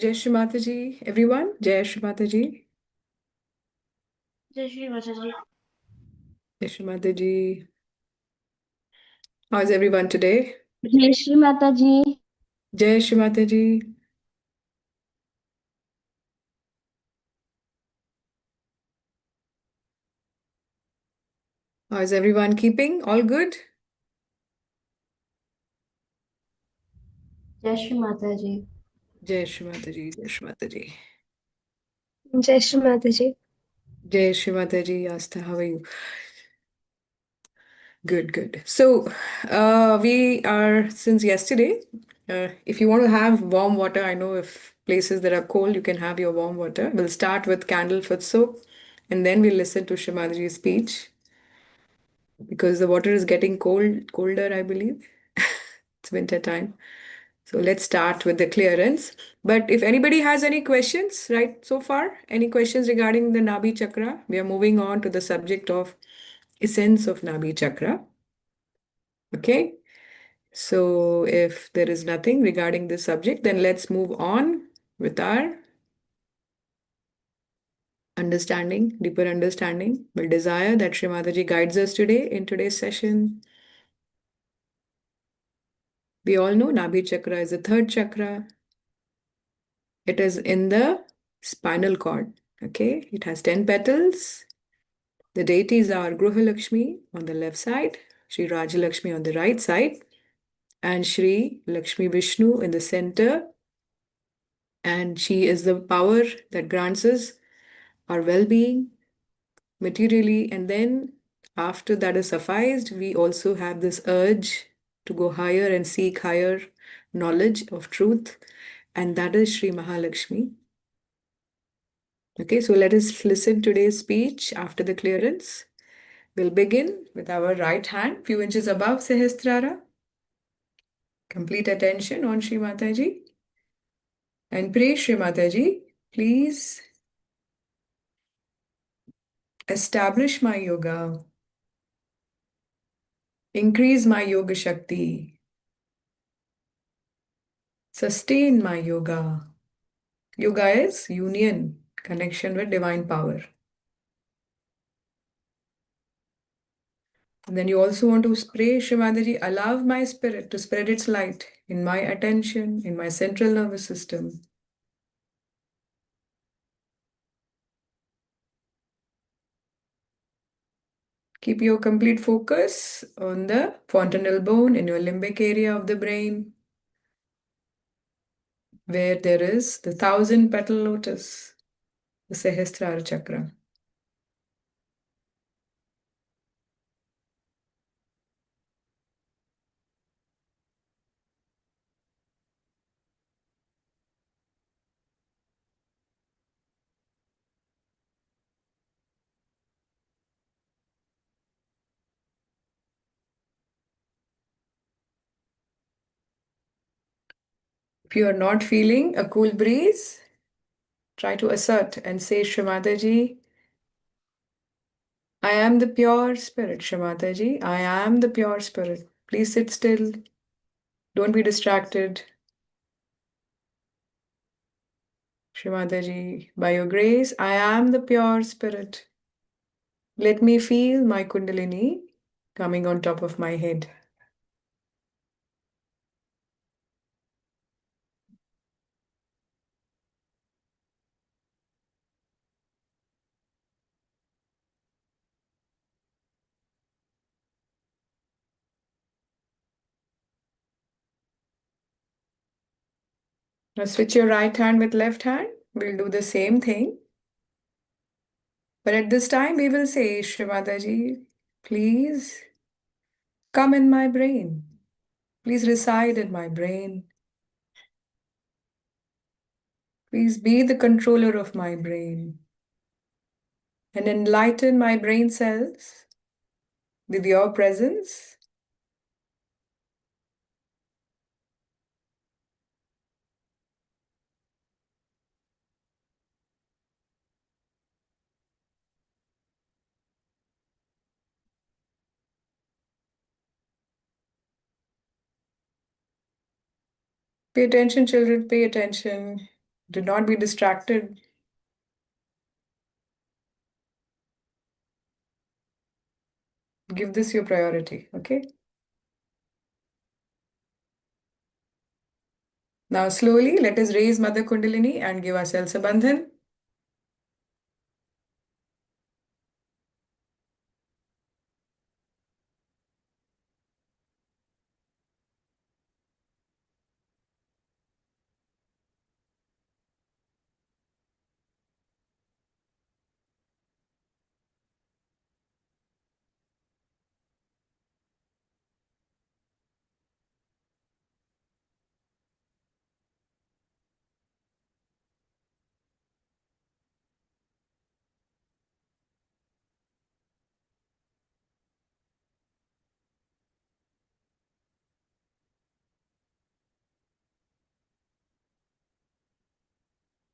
Jai Shri Mataji, everyone. Jai Shri Mataji. जय श्री माता जी। Jai Shri Mataji. How's everyone today? जय श्री माता जी। Jai Shri Mataji. How's everyone keeping? All good? जय श्री माता जी। Jai Shri Mataji. Jai Shri Mataji. जय श्री माता जी। Jai Shri Mataji. Asta, how are you? Good, good. So, we are since yesterday. If you want to have warm water, I know if places that are cold, you can have your warm water. We'll start with candle foot soap, and then we'll listen to Shrimadaji's speech because the water is getting colder, I believe. It's winter time. So let's start with the clearance. But if anybody has any questions, right, so far, any questions regarding the Nabi Chakra, we are moving on to the subject of essence of Nabi Chakra. Okay. So if there is nothing regarding this subject, then let's move on with our understanding, deeper understanding. We'll desire that Sri Mataji guides us today in today's session. We all know Nabi Chakra is the third chakra. It is in the spinal cord. Okay, it has 10 petals. The deities are Gruha Lakshmi on the left side, Sri Rajalakshmi on the right side, and Sri Lakshmi Vishnu in the center. And she is the power that grants us our well being materially. And then, after that is sufficed, we also have this urge to go higher and seek higher knowledge of truth. And that is Sri Mahalakshmi. Okay, so let us listen today's speech after the clearance. We'll begin with our right hand, few inches above Sahasrara. Complete attention on Sri Mataji. And pray, Sri Mataji, please establish my yoga, increase my yoga shakti, sustain my yoga. Yoga is union, connection with divine power. And then you also want to pray, Sri Mataji, allow my spirit to spread its light in my attention, in my central nervous system. Keep your complete focus on the fontanel bone in your limbic area of the brain, where there is the 1,000 petal lotus, the Sahasrara chakra. If you are not feeling a cool breeze, try to assert and say, Shrimataji, I am the pure spirit. Shrimataji, I am the pure spirit. Please sit still. Don't be distracted. Shrimataji, by your grace, I am the pure spirit. Let me feel my Kundalini coming on top of my head. Now switch your right hand with left hand. We'll do the same thing. But at this time, we will say, Shrimataji, please come in my brain. Please reside in my brain. Please be the controller of my brain and enlighten my brain cells with your presence. Pay attention, children, pay attention. Do not be distracted. Give this your priority, okay? Now, slowly, let us raise Mother Kundalini and give ourselves a bandhan.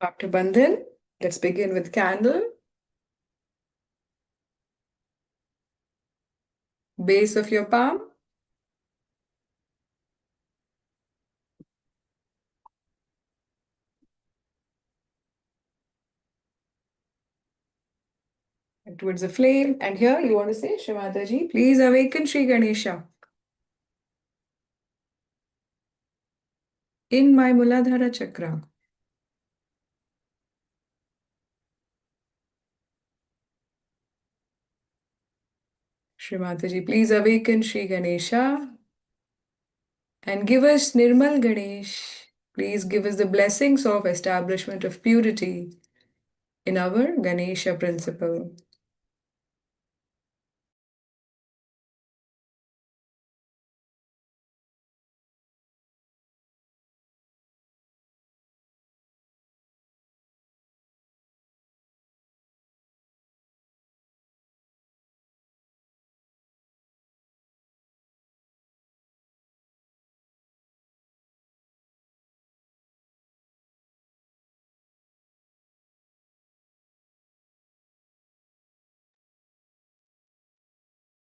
After bandhan, let's begin with candle, base of your palm, and towards the flame. And here you want to say, Shri please awaken Sri Ganesha in my Muladhara chakra. Shri please awaken Sri Ganesha and give us Nirmal Ganesh. Please give us the blessings of establishment of purity in our Ganesha principle.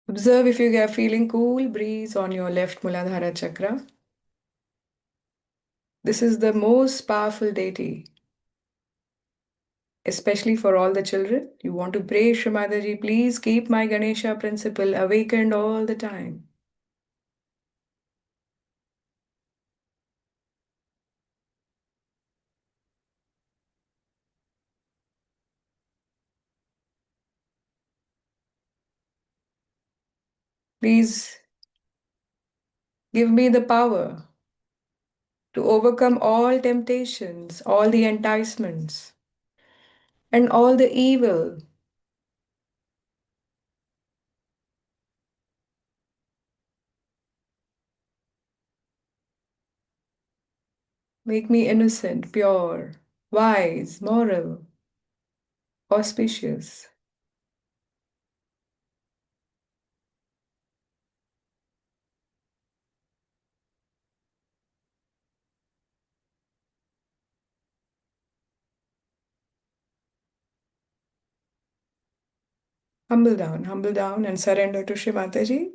Observe if you are feeling cool breeze on your left Muladhara chakra. This is the most powerful deity, especially for all the children. You want to pray, Shri please keep my Ganesha principle awakened all the time. Please give me the power to overcome all temptations, all the enticements, and all the evil. Make me innocent, pure, wise, moral, auspicious. Humble down, and surrender to Shri Mataji.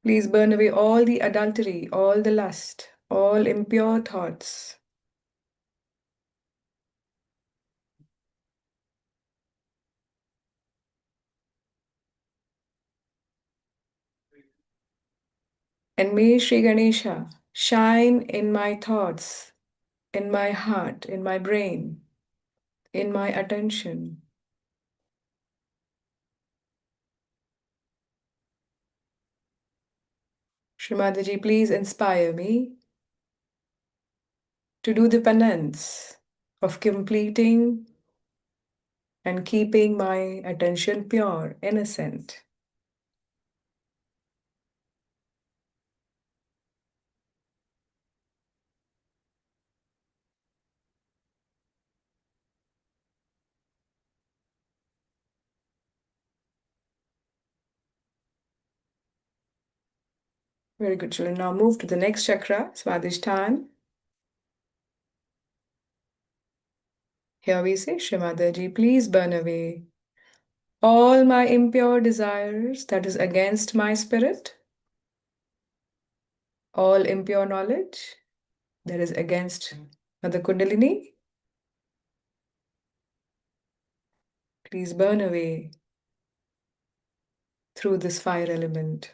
Please burn away all the adultery, all the lust, all impure thoughts. And may Sri Ganesha shine in my thoughts, in my heart, in my brain, in my attention. Shri Mataji, please inspire me to do the penance of completing and keeping my attention pure, innocent. Very good, children. Now move to the next chakra, Swadhisthana. Here we say, Shri Mataji, please burn away all my impure desires that is against my spirit, all impure knowledge that is against Mother Kundalini. Please burn away through this fire element.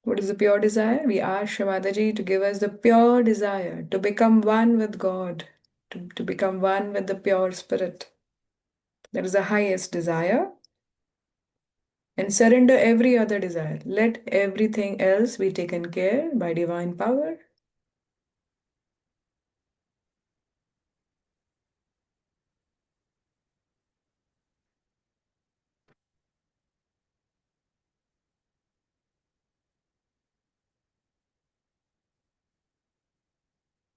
What is the pure desire? We ask Shri Mataji to give us the pure desire to become one with God, to become one with the pure spirit. That is the highest desire. And surrender every other desire. Let everything else be taken care by divine power.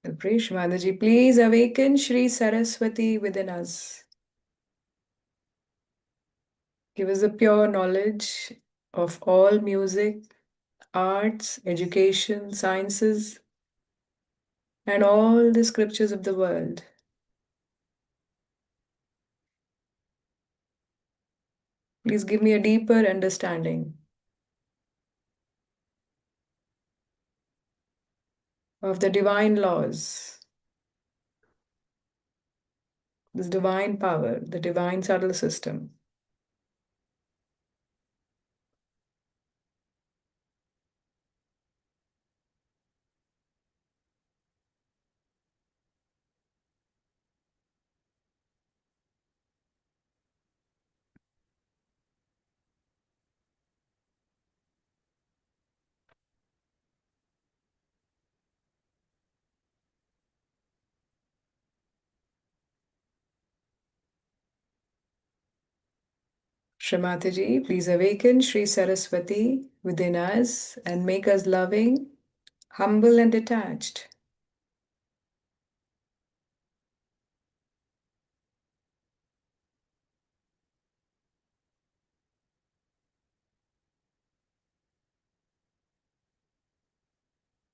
I pray, Shri Mataji, please awaken Shri Saraswati within us. Give us the pure knowledge of all music, arts, education, sciences, and all the scriptures of the world. Please give me a deeper understanding of the divine laws, this divine power, the divine subtle system. Shri Mataji, please awaken Shri Saraswati within us and make us loving, humble, and detached.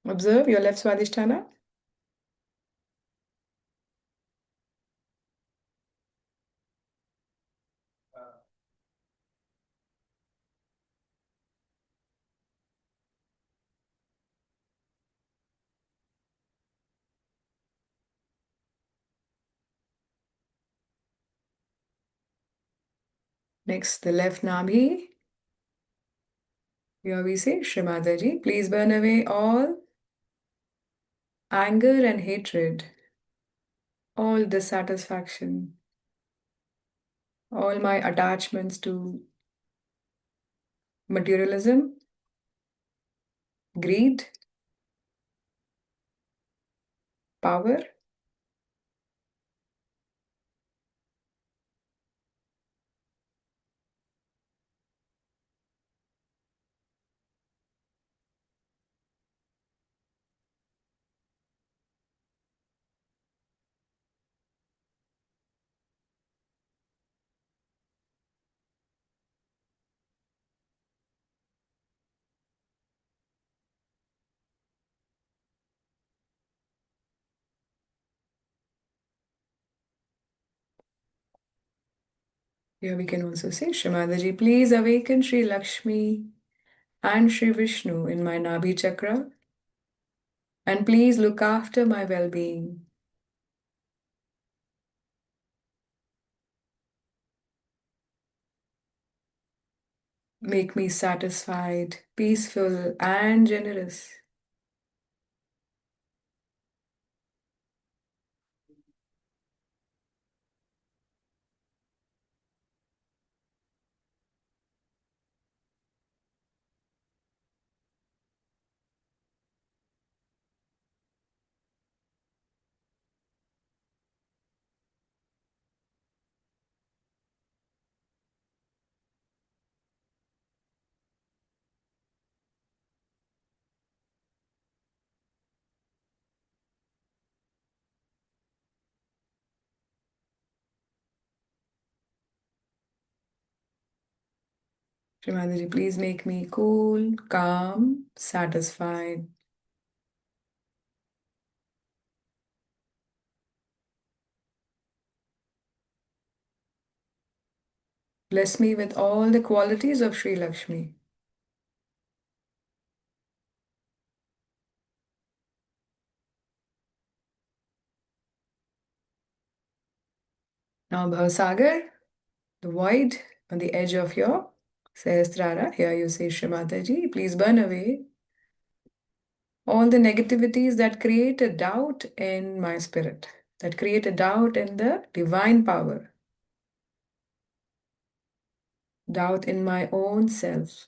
Observe your left Swadhisthana. Next, the left Nabhi. Here we say, Shri Mataji, please burn away all anger and hatred, all dissatisfaction, all my attachments to materialism, greed, power. Here we can also say, Shri Mataji, please awaken Shri Lakshmi and Shri Vishnu in my Nabhi chakra, and please look after my well being. Make me satisfied, peaceful, and generous. Shrimataji, please make me cool, calm, satisfied. Bless me with all the qualities of Sri Lakshmi. Now, Bhavasagar, the void on the edge of your Sahasrara, here you say, Shrimataji, please burn away all the negativities that create a doubt in my spirit, that create a doubt in the divine power, doubt in my own self.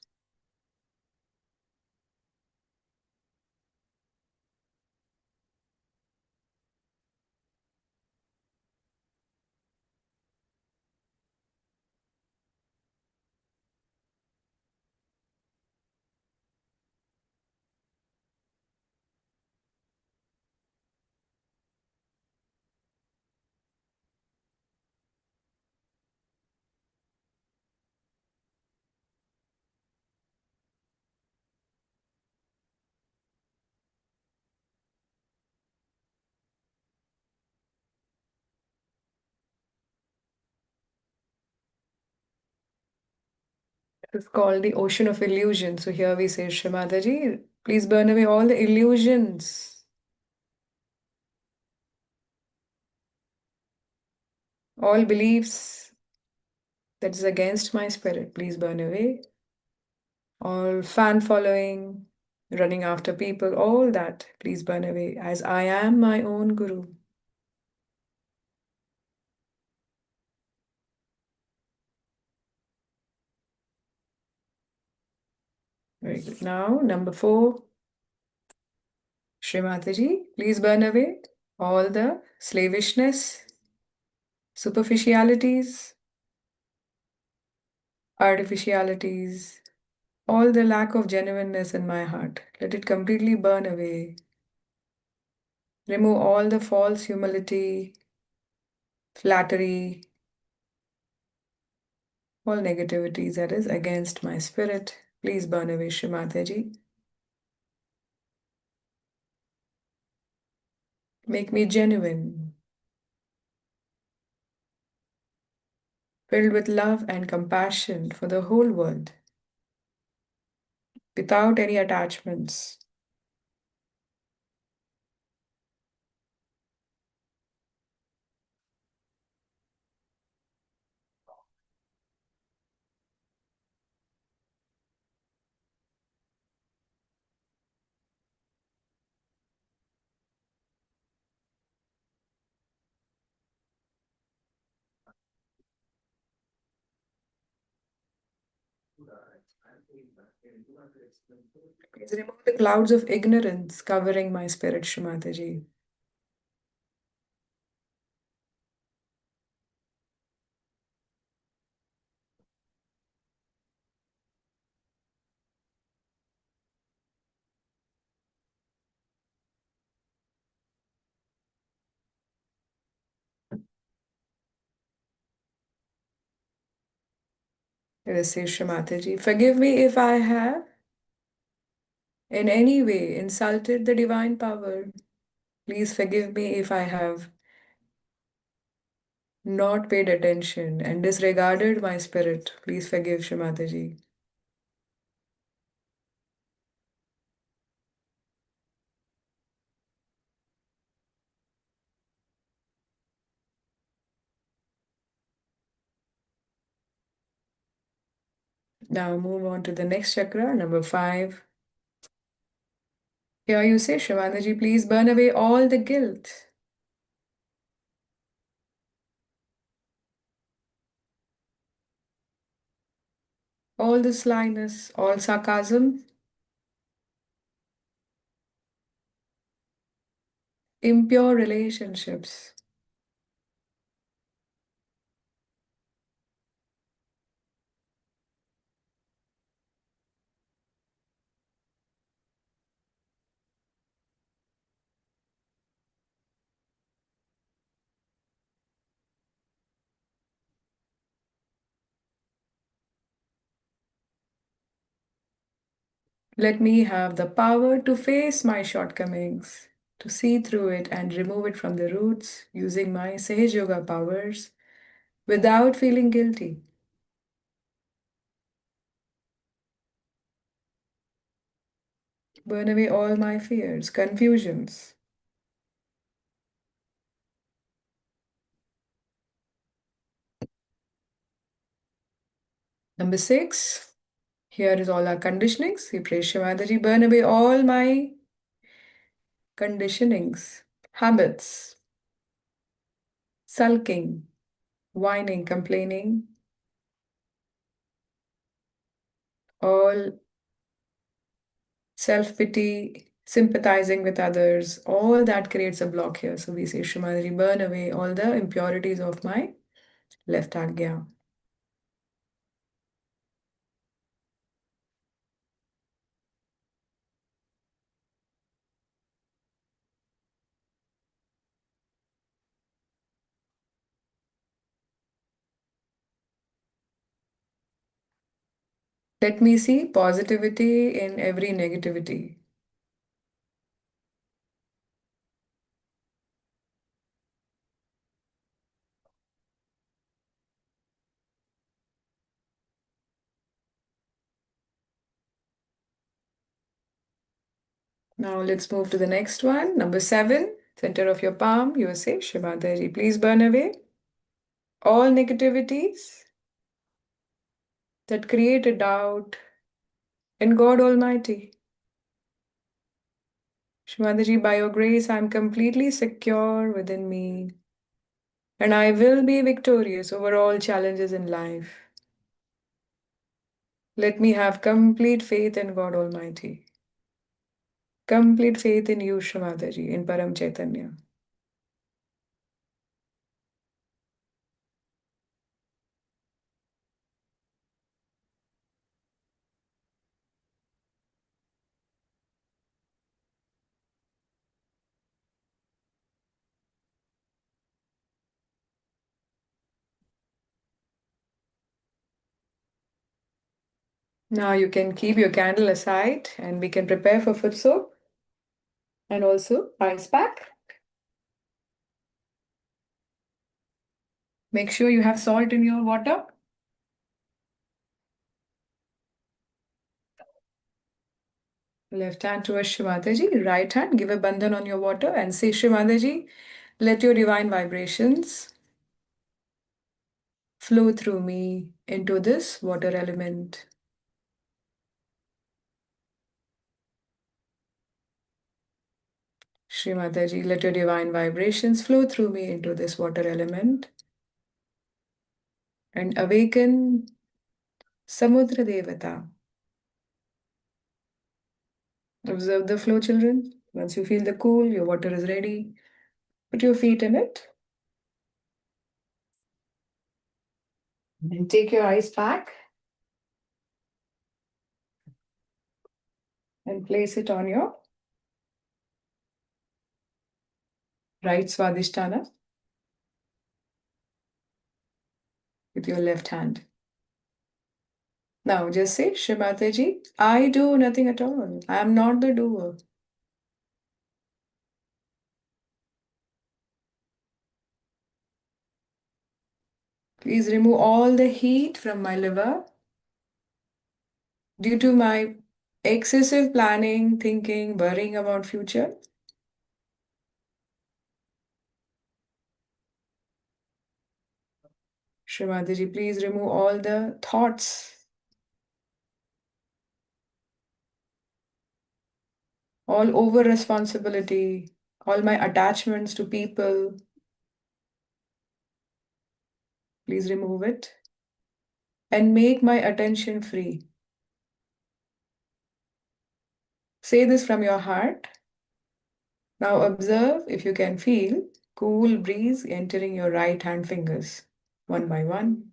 It's called the ocean of illusion. So here we say, Shrimataji, please burn away all the illusions, all beliefs that is against my spirit. Please burn away all fan following, running after people, all that. Please burn away as I am my own guru. Very good. Now, number 4, Shrimataji, please burn away all the slavishness, superficialities, artificialities, all the lack of genuineness in my heart. Let it completely burn away. Remove all the false humility, flattery, all negativities that is against my spirit. Please burn away, Shrimataji. Make me genuine, filled with love and compassion for the whole world, without any attachments. Please remove the clouds of ignorance covering my spirit, Shrimataji. Let us say, Shrimataji, forgive me if I have in any way insulted the divine power. Please forgive me if I have not paid attention and disregarded my spirit. Please forgive, Shrimataji. Now move on to the next chakra, number 5. Here you say, Shrimataji, please burn away all the guilt, all the slyness, all sarcasm, impure relationships. Let me have the power to face my shortcomings, to see through it and remove it from the roots using my Sahaja Yoga powers without feeling guilty. Burn away all my fears, confusions. Number 6, here is all our conditionings. We pray Shivadaji, burn away all my conditionings, habits, sulking, whining, complaining, all self pity, sympathizing with others, all that creates a block here. So we say, Shrimadri, burn away all the impurities of my left agya. Let me see positivity in every negativity. Now let's move to the next one. Number 7, center of your palm. You say, Shrimadri, please burn away all negativities that create a doubt in God Almighty. Shrimadri, by your grace, I am completely secure within me, and I will be victorious over all challenges in life. Let me have complete faith in God Almighty, complete faith in you, Shrimadri, in Param Chaitanya. Now you can keep your candle aside and we can prepare for foot soak and also ice pack. Make sure you have salt in your water. Left hand towards Shivadaji, right hand, give a bandhan on your water and say, Shivadaji, let your divine vibrations flow through me into this water element. Shri Mataji, let your divine vibrations flow through me into this water element and awaken Samudra Devata. Observe the flow, children. Once you feel the cool, your water is ready. Put your feet in it and take your ice pack and place it on your right Swadhisthana with your left hand. Now just say, Shri Mataji, I do nothing at all. I am not the doer. Please remove all the heat from my liver due to my excessive planning, thinking, worrying about future. Shrimati please remove all the thoughts, all over responsibility, all my attachments to people. Please remove it and make my attention free. Say this from your heart. Now observe if you can feel cool breeze entering your right hand fingers one by one.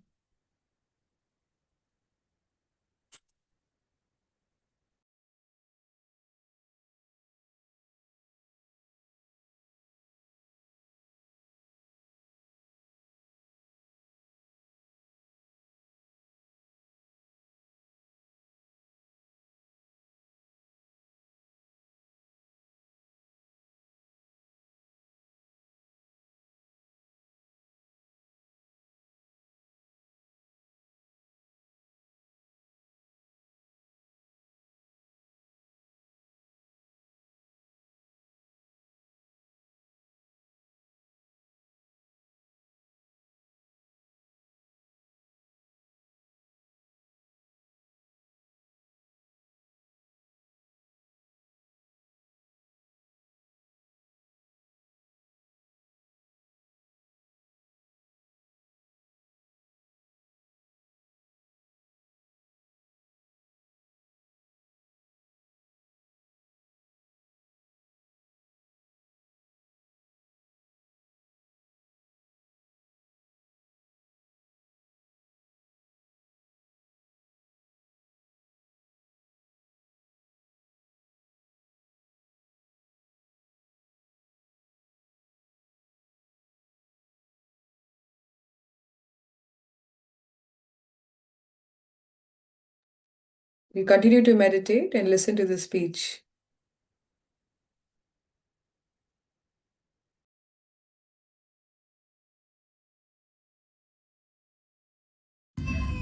We continue to meditate and listen to the speech.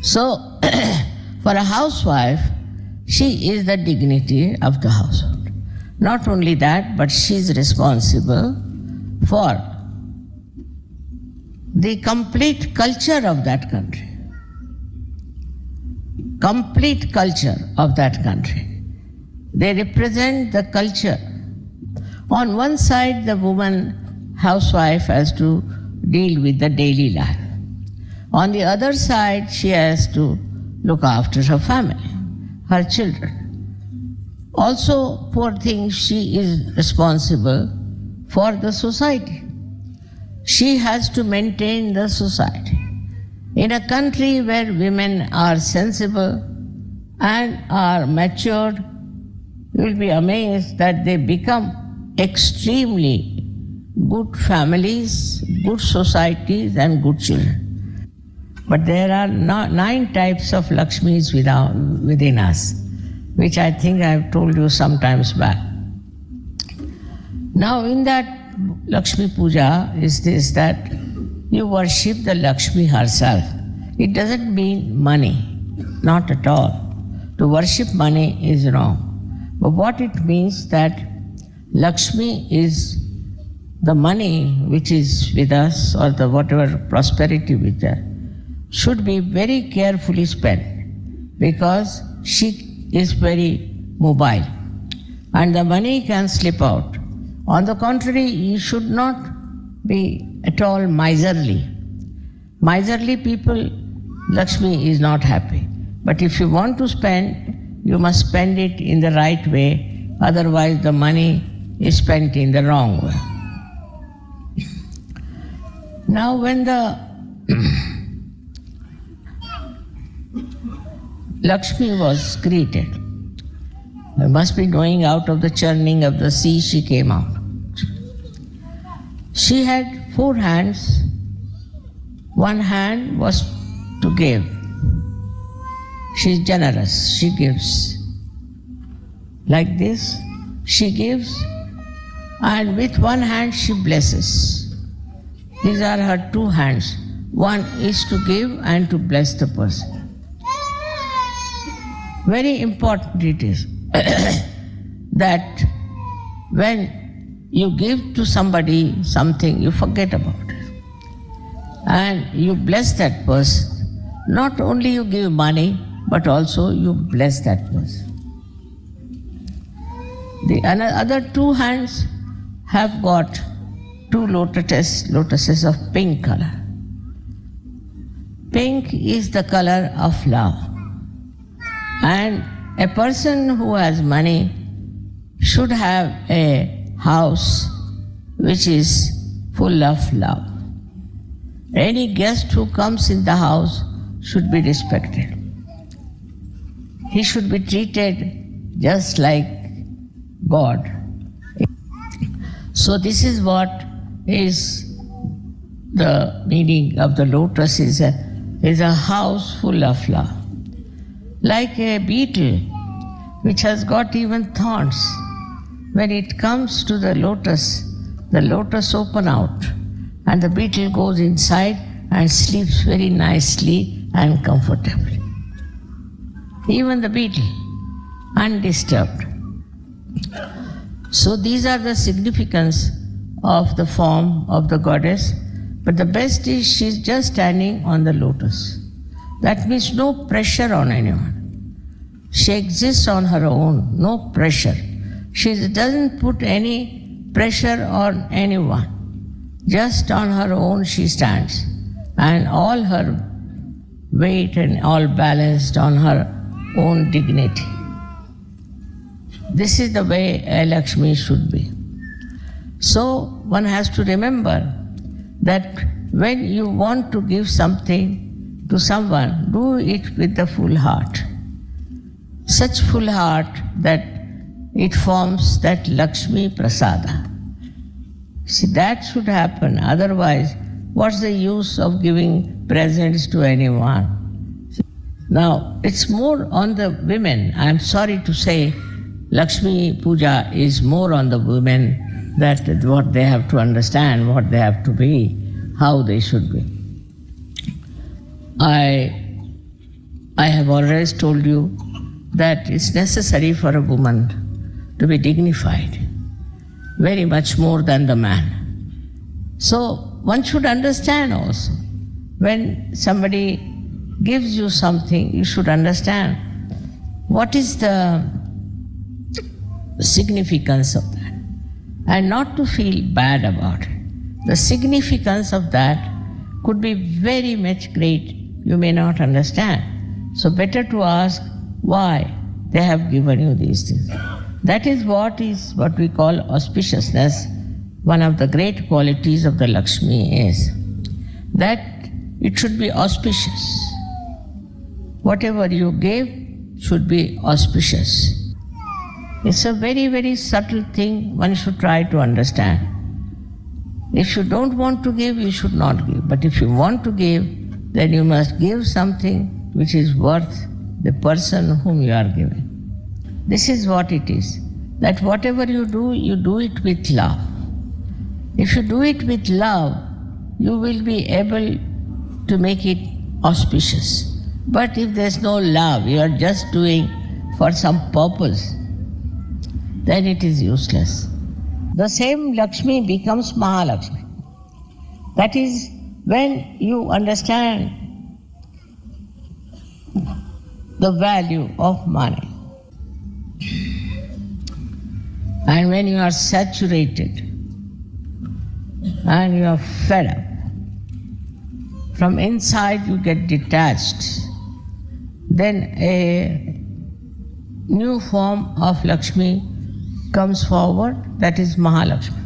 So, for a housewife, she is the dignity of the household. Not only that, but she is responsible for the complete culture of that country. Complete culture of that country. They represent the culture. On one side, the woman housewife has to deal with the daily life. On the other side, she has to look after her family, her children. Also, poor thing, she is responsible for the society. She has to maintain the society. In a country where women are sensible and are matured, you will be amazed that they become extremely good families, good societies, and good children. But there are 9 types of Lakshmis within us, which I think I have told you sometimes back. Now, in that Lakshmi Puja is this, that you worship the Lakshmi herself. It doesn't mean money, not at all. To worship money is wrong. But what it means that Lakshmi is the money which is with us, or the whatever prosperity with us, should be very carefully spent, because she is very mobile and the money can slip out. On the contrary, you should not be at all miserly. Miserly people, Lakshmi is not happy. But if you want to spend, you must spend it in the right way, otherwise the money is spent in the wrong way. Now when the Lakshmi was created, there must be going out of the churning of the sea, she came out. She had 4 hands. One hand was to give. She is generous, she gives. Like this, she gives, and with one hand she blesses. These are her 2 hands. One is to give and to bless the person. Very important it is that when you give to somebody something, you forget about it. And you bless that person. Not only you give money, but also you bless that person. The other 2 hands have got 2 lotuses of pink color. Pink is the color of love. And a person who has money should have a house which is full of love. Any guest who comes in the house should be respected. He should be treated just like God. So this is what is the meaning of the lotus, is a house full of love. Like a beetle which has got even thorns. When it comes to the lotus open out and the beetle goes inside and sleeps very nicely and comfortably. Even the beetle, undisturbed. So these are the significance of the form of the goddess. But the best is she's just standing on the lotus. That means no pressure on anyone. She exists on her own, no pressure. She doesn't put any pressure on anyone. Just on her own she stands. And all her weight and all balanced on her own dignity. This is the way a Lakshmi should be. So one has to remember that when you want to give something to someone, do it with the full heart. Such full heart that it forms that Lakshmi Prasada. See, that should happen. Otherwise, what's the use of giving presents to anyone? Now, it's more on the women. I'm sorry to say, Lakshmi Puja is more on the women, that what they have to understand, what they have to be, how they should be. I have always told you that it's necessary for a woman to be dignified, very much more than the man. So one should understand also, when somebody gives you something, you should understand what is the significance of that, and not to feel bad about it. The significance of that could be very much great, you may not understand. So better to ask why they have given you these things. That is what we call auspiciousness. One of the great qualities of the Lakshmi is that it should be auspicious. Whatever you give should be auspicious. It's a very, very subtle thing one should try to understand. If you don't want to give, you should not give. But if you want to give, then you must give something which is worth the person whom you are giving. This is what it is. That whatever you do it with love. If you do it with love, you will be able to make it auspicious. But if there's no love, you are just doing for some purpose, then it is useless. The same Lakshmi becomes Mahalakshmi. That is when you understand the value of money. And when you are saturated and you are fed up, from inside you get detached, then a new form of Lakshmi comes forward, that is Mahalakshmi.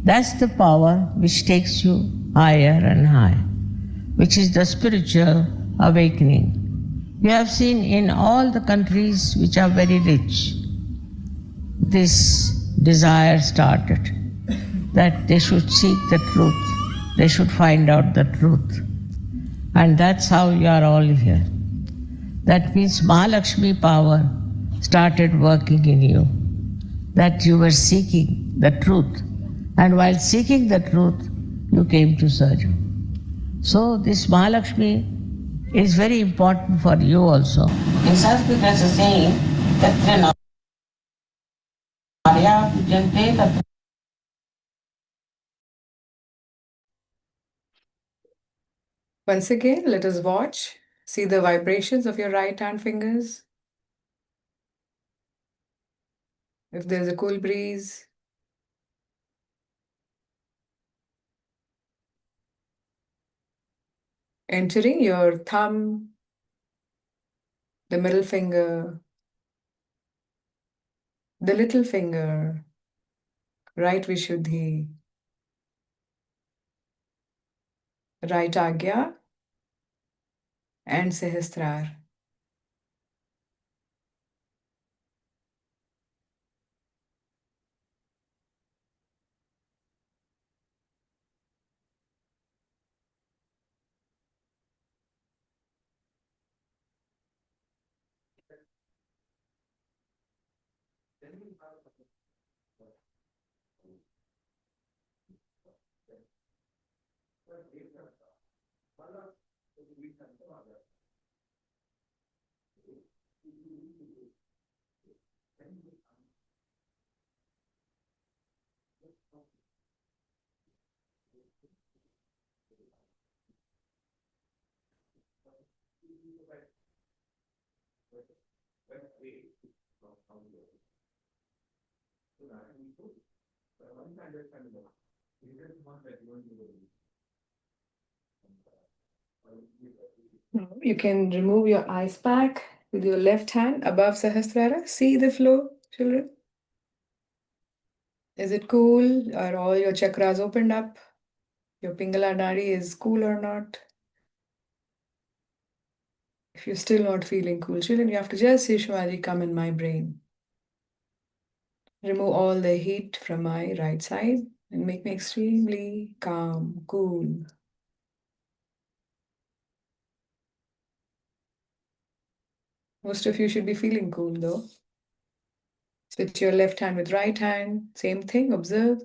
That's the power which takes you higher and higher, which is the spiritual awakening. You have seen in all the countries which are very rich, this desire started, that they should seek the truth, they should find out the truth. And that's how you are all here. That means Mahalakshmi power started working in you, that you were seeking the truth. And while seeking the truth, you came to Sahaja. So this Mahalakshmi is very important for you also. In Sanskrit there's a saying, Tatra Narya Pujante Tatra. Once again, let us watch. See the vibrations of your right hand fingers. If there's a cool breeze, entering your thumb, the middle finger, the little finger, right Vishuddhi, right Agya, and Sahasrar. Now you can remove your ice pack with your left hand above Sahasrara. See the flow, children? Is it cool? Are all your chakras opened up? Your Pingala Nadi is cool or not? If you're still not feeling cool, children, you have to just say, Shwari, come in my brain. Remove all the heat from my right side and make me extremely calm, cool. Most of you should be feeling cool though. Switch your left hand with right hand. Same thing, observe.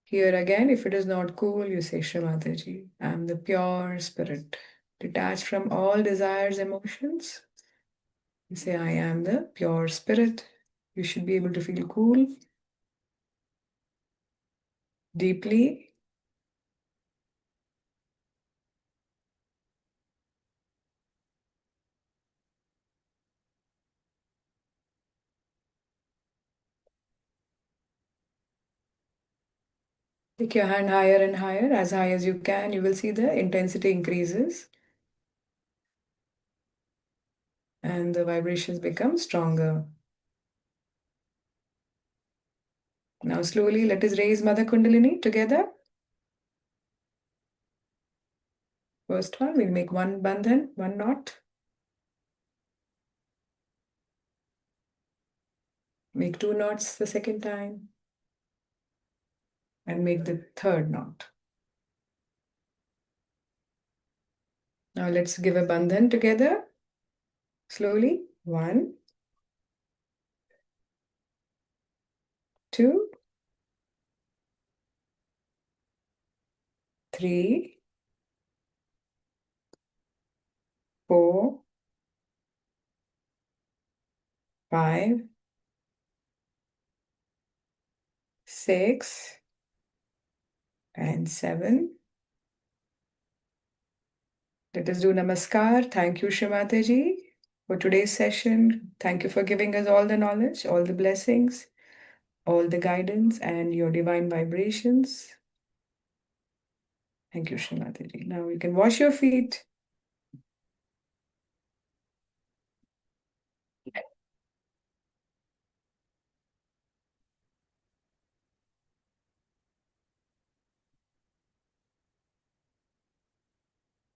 Here again, if it is not cool, you say Shri Mataji. I am the pure spirit, detached from all desires, emotions. You say, I am the pure spirit. You should be able to feel cool deeply. Take your hand higher and higher, as high as you can. You will see the intensity increases and the vibrations become stronger. Now, slowly, let us raise Mother Kundalini together. First one, we'll make one bandhan, one knot. Make two knots the second time. And make the third knot. Now let's give a bandhan together. Slowly. 1, 2, 3, 4, 5, 6, and 7. Let us do namaskar. Thank you, Shrimataji, for today's session. Thank you for giving us all the knowledge, all the blessings, all the guidance, and your divine vibrations. Thank you, Shrimataji. Now you can wash your feet.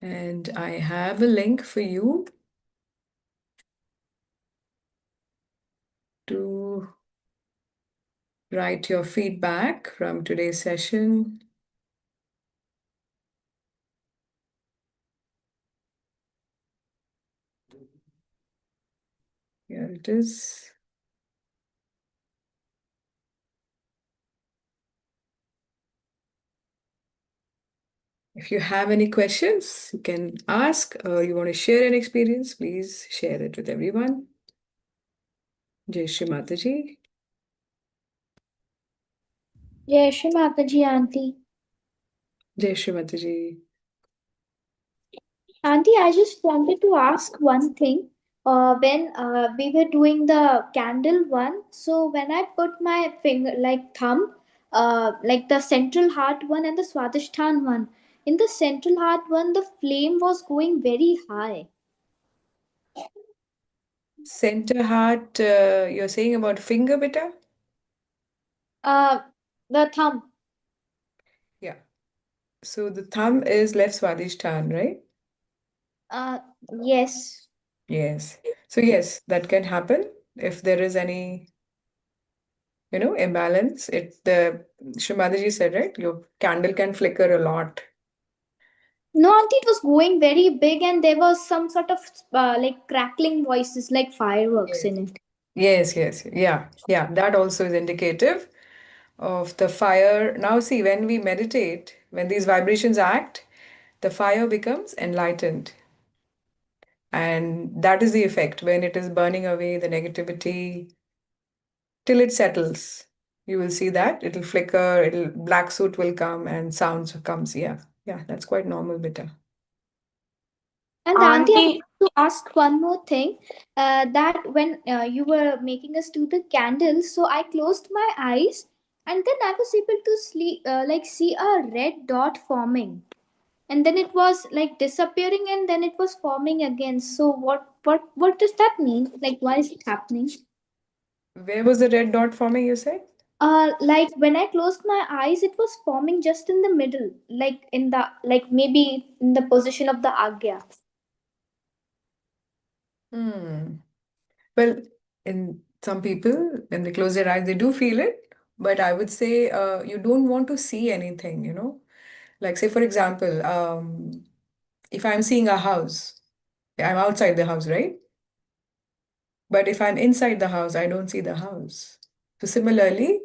And I have a link for you to write your feedback from today's session. Here it is. If you have any questions, you can ask, or you want to share an experience, please share it with everyone. Jai Shri Mataji. Jai Shri Mataji, Auntie. Jai Shri Mataji. Auntie, I just wanted to ask one thing. When we were doing the candle one, so when I put my finger, like thumb, like the central heart one and the Swadhisthana one, in the central heart one, the flame was going very high. Center heart, you're saying about finger, beta? Uh, the thumb. Yeah. So the thumb is left Swadhisthana, right? Uh, yes. Yes. So yes, that can happen if there is any, imbalance. The Shrimadaji said, right? Your candle can flicker a lot. No, auntie, it was going very big, and there was some sort of like crackling voices, like fireworks Yes. in it. Yes. Yeah. That also is indicative of the fire. Now, see, when we meditate, when these vibrations act, the fire becomes enlightened. And that is the effect when it is burning away the negativity till it settles. You will see that it'll flicker, black soot will come and sounds comes. Yeah, that's quite normal, beta. And auntie, I Auntie, want to ask one more thing. That when you were making us do the candles, so I closed my eyes, and then I was able to sleep, like see a red dot forming, and then it was like disappearing, and then it was forming again. So what does that mean? Like, why is it happening? Where was the red dot forming, you said? Like when I closed my eyes, it was forming just in the middle, like in the, like maybe in the position of the agya. Hmm. Well, in some people, when they close their eyes, they do feel it. But I would say you don't want to see anything. Like, say, for example, if I'm seeing a house, I'm outside the house, right? But if I'm inside the house, I don't see the house. So similarly,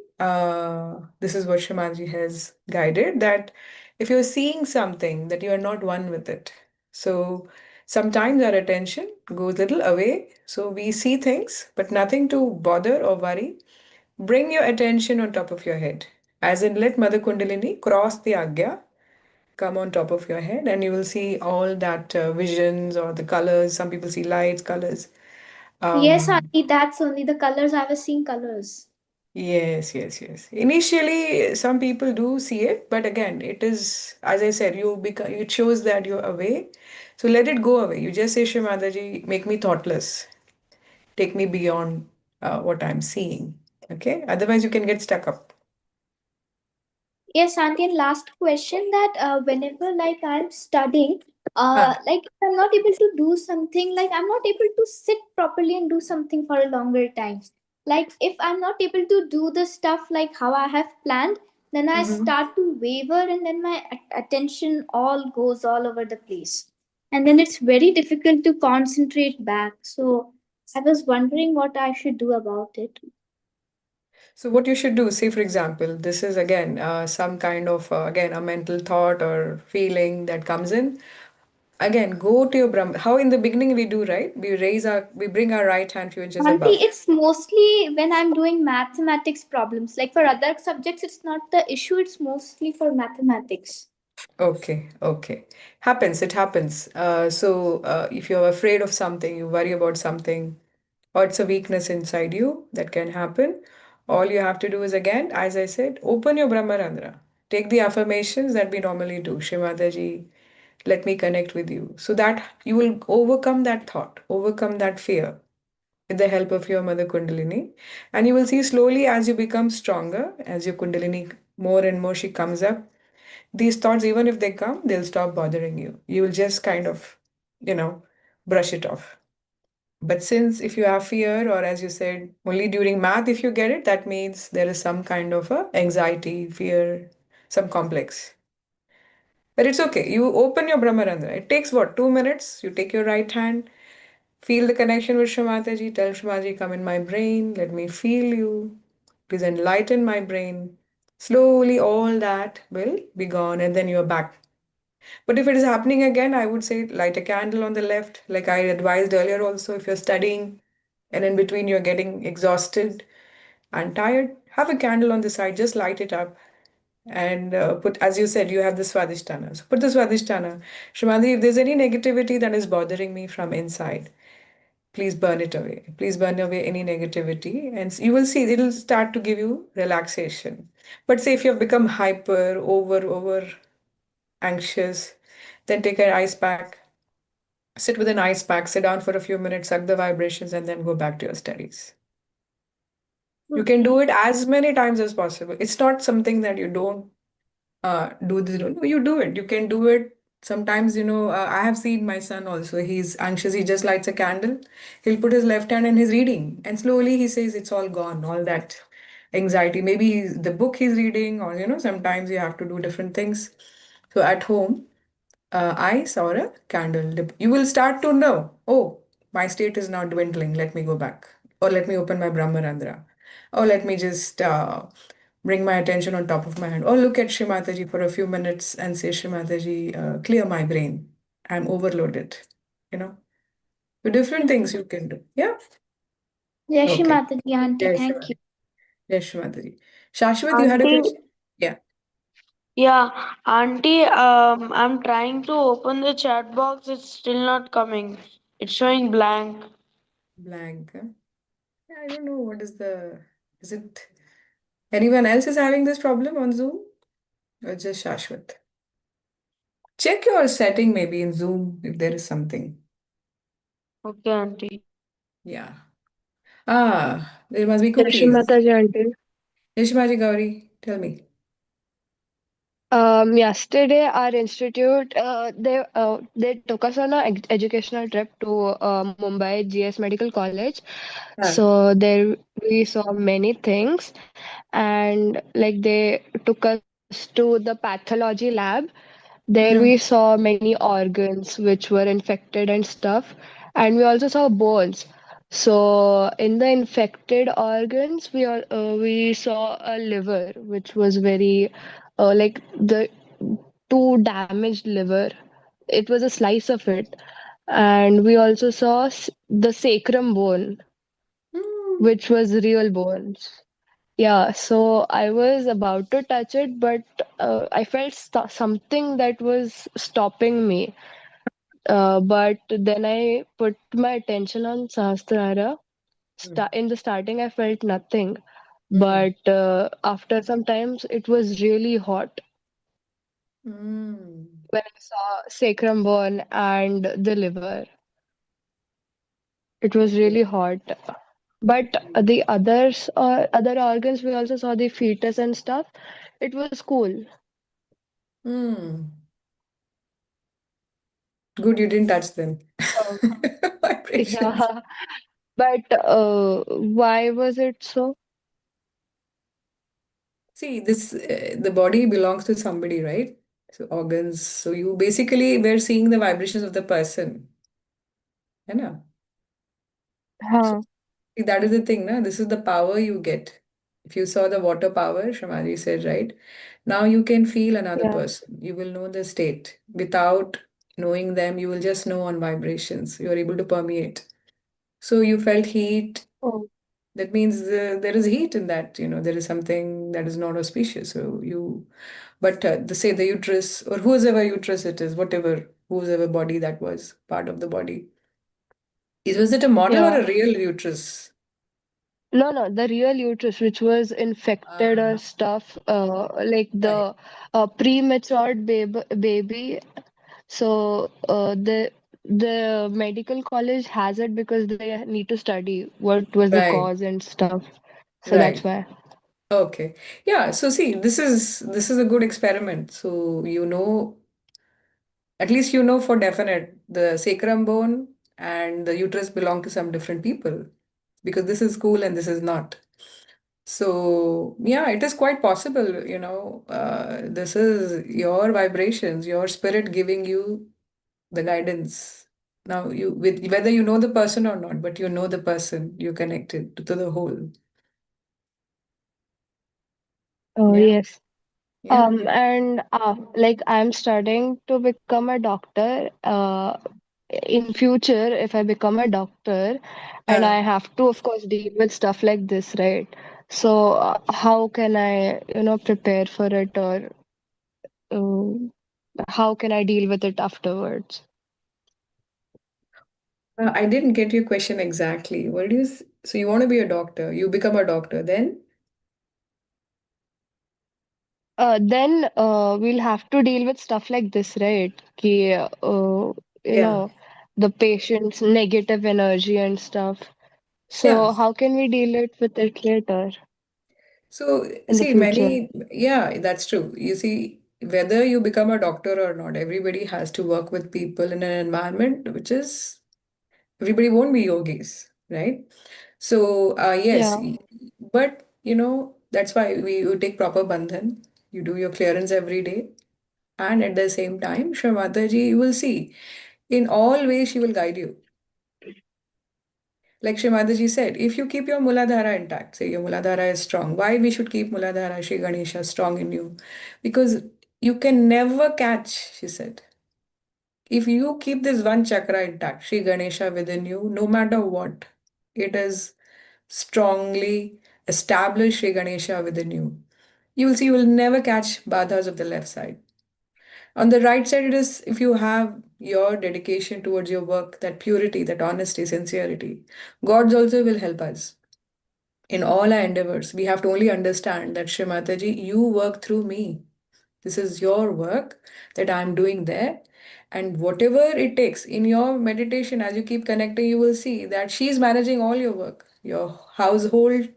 this is what Shamaji has guided, that if you're seeing something, that you are not one with it. So sometimes our attention goes little away. So we see things, but nothing to bother or worry. Bring your attention on top of your head. As in, let Mother Kundalini cross the Agya, come on top of your head, and you will see all that visions or the colors. Some people see lights, colors. Yes, Um, Auntie, that's only the colors. I was seeing colors. Yes, yes, yes. Initially, some people do see it, but again, it is, as I said, you become, it shows that you're away. So let it go away. You just say, Shri Mataji, make me thoughtless. Take me beyond what I'm seeing. Okay? Otherwise, you can get stuck up. Yes, Auntie, and last question that whenever like I'm studying, Ah. like if I'm not able to do something, like I'm not able to sit properly and do something for a longer time. Like if I'm not able to do the stuff like how I have planned, then I Mhm. start to waver and then my attention all goes all over the place. And then it's very difficult to concentrate back. So I was wondering what I should do about it. So what you should do, say for example, this is again some kind of again a mental thought or feeling that comes in. Again, go to your Brahma. How in the beginning we do, right? We bring our right hand few inches Auntie, above. it's mostly when I'm doing mathematics problems. Like for other subjects, it's not the issue, it's mostly for mathematics. Okay, okay. Happens, it happens. If you're afraid of something, you worry about something, or it's a weakness inside you that can happen, all you have to do is again, as I said, open your Brahmarandra. Take the affirmations that we normally do. Shrimataji, let me connect with you. So that you will overcome that thought, overcome that fear with the help of your Mother Kundalini. And you will see slowly as you become stronger, as your Kundalini more and more she comes up, these thoughts, even if they come, they'll stop bothering you. You will just kind of, you know, brush it off. But since if you have fear, or as you said, only during math, if you get it, that means there is some kind of a anxiety, fear, some complex. But it's okay. You open your Brahmarandra. It takes what, 2 minutes? You take your right hand, feel the connection with Shrimataji, tell Shrimataji, come in my brain, let me feel you. Please enlighten my brain. Slowly, all that will be gone, and then you're back. But if it is happening again, I would say light a candle on the left, like I advised earlier also. If you're studying and in between you're getting exhausted and tired, have a candle on the side, just light it up and put, as you said, you have the Swadhisthana. So put the Swadhisthana. Shrimati, if there's any negativity that is bothering me from inside, please burn it away. Please burn away any negativity, and you will see it'll start to give you relaxation. But say if you have become hyper, over anxious, then take an ice pack. Sit with an ice pack, sit down for a few minutes, suck the vibrations, and then go back to your studies. You can do Okay. it as many times as possible. It's not something that you don't do this. No, you do it. You can do it. Sometimes, I have seen my son also. He's anxious. He just lights a candle. He'll put his left hand and he's reading. And slowly he says it's all gone, all that anxiety. Maybe the book he's reading, or, sometimes you have to do different things. So at home, ice or a candle dip. You will start to know, oh, my state is now dwindling. Let me go back. Or let me open my Brahmarandra. Or let me just bring my attention on top of my hand. Or look at Shrimataji for a few minutes and say, Shrimataji, clear my brain. I'm overloaded. You know, so different things you can do. Yeah. Jai Shri Okay. Mataji, Auntie. Yes, Thank sure. you. Yes, Shrimataji. Shashwat, you had a Auntie, question? Yeah. yeah, Auntie, I'm trying to open the chat box. It's still not coming. It's showing blank. Blank. Huh? Yeah, I don't know what is it, anyone else is having this problem on Zoom? Or just Shashwat? Check your setting maybe in Zoom if there is something. Okay, Auntie. Yeah. There must be cookies. Yashimata Auntie. Yashmaji Gauri, tell me. Yesterday our institute they took us on a educational trip to Mumbai GS Medical College. Ah, So there we saw many things, and like they took us to the pathology lab. There we mhm. saw many organs which were infected and stuff, and we also saw bones. So in the infected organs, we saw a liver, which was very like the too damaged liver. It was a slice of it, and we also saw the sacrum bone, Hmm. which was real bones. Yeah, so I was about to touch it, but I felt something that was stopping me. But then I put my attention on Sahasrara. In the starting, I felt nothing, Hmm. but after some times, it was really hot Hmm. when I saw sacrum bone and the liver. It was really hot. But the other organs, we also saw the fetus and stuff. It was cool. Hmm. Good, you didn't touch them. Uh, Vibrations. yeah, but why was it so? See, the body belongs to somebody, right? So organs. So you basically were seeing the vibrations of the person. You know. So Huh, see, that is the thing, na? This is the power you get. If you saw the water power, Shamali said, right? Now you can feel another yeah. person. You will know the state. Without knowing them, you will just know on vibrations. You are able to permeate. So you felt heat. Oh, That means there is heat in that, there is something that is not auspicious. So but say the uterus or whoever uterus it is, whatever, whoever body that was, part of the body. Was it a model or yeah. a real uterus? No, no, the real uterus, which was infected or Ah, stuff, like right, the premature baby. So the medical college has it because they need to study what was the right, cause and stuff. So that's right. why. Okay. Yeah, so see, this is a good experiment. So at least for definite the sacrum bone and the uterus belong to some different people because this is cool and this is not. So, yeah, it is quite possible, this is your vibrations, your spirit giving you the guidance. Now, with whether you know the person or not, but you know the person, you're connected to the whole. Oh, Yeah, yes. yeah, yeah. And like I'm studying to become a doctor. In future, if I become a doctor, and Uh, I have to, of course, deal with stuff like this, right? So how can I, prepare for it, or how can I deal with it afterwards? I didn't get your question exactly. So you want to be a doctor, you become a doctor, then? Then we'll have to deal with stuff like this, right? You Yeah, know, the patient's negative energy and stuff. yeah. So how can we deal with it later So, in the see, future? yeah, that's true. You see, whether you become a doctor or not, everybody has to work with people in an environment which is, everybody won't be yogis, right? So, yes, Yeah. but that's why you take proper bandhan, you do your clearance every day, and at the same time, Shri Mataji, you will see, in all ways, she will guide you. Like Shri Mataji said, if you keep your Muladhara intact, say your Muladhara is strong, why we should keep Muladhara, Shri Ganesha, strong in you? Because you can never catch, she said. If you keep this one chakra intact, Shri Ganesha within you, no matter what, it is strongly established Shri Ganesha within you. You will see you will never catch badhas of the left side. On the right side, it is if you have your dedication towards your work, that purity, that honesty, sincerity, God's also will help us in all our endeavors. We have to only understand that Shri Mataji, you work through me. This is your work that I'm doing there. And whatever it takes in your meditation, as you keep connecting, you will see that she's managing all your work, your household,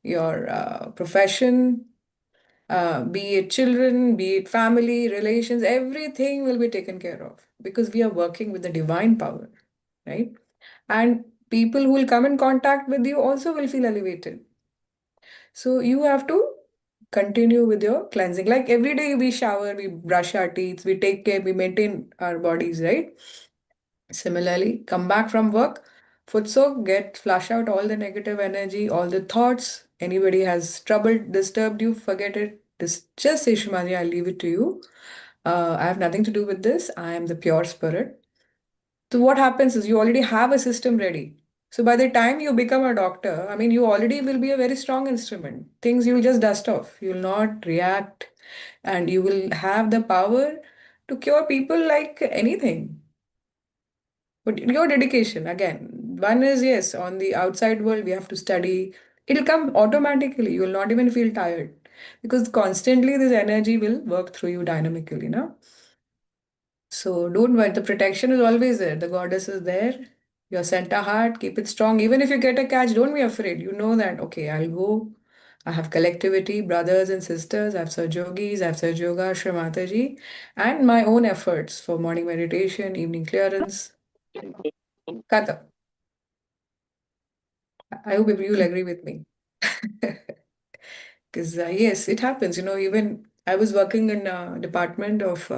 your profession, be it children, be it family, relations, everything will be taken care of because we are working with the divine power, right? And people who will come in contact with you also will feel elevated. So you have to continue with your cleansing. Like every day we shower, we brush our teeth, we take care, we maintain our bodies, right? Similarly, come back from work, Foot soak, get flush out all the negative energy, all the thoughts. Anybody has trouble, disturbed you, forget it. Just say, Shimani, I'll leave it to you. I have nothing to do with this. I am the pure spirit. So what happens is you already have a system ready. So by the time you become a doctor, I mean, you already will be a very strong instrument. Things you'll just dust off. You'll not react, and you will have the power to cure people like anything. But your dedication, again, one is yes, on the outside world, we have to study. It'll come automatically. You will not even feel tired because constantly this energy will work through you dynamically, no? So don't worry, the protection is always there. The goddess is there. Your center heart, keep it strong. Even if you get a catch, don't be afraid. You know that, okay, I'll go. I have collectivity, brothers and sisters. I have Sajogis, I have Saj Yoga, Shri Mataji, and my own efforts for morning meditation, evening clearance. Kata. I hope you'll agree with me. Because yes, it happens. Even I was working in a department of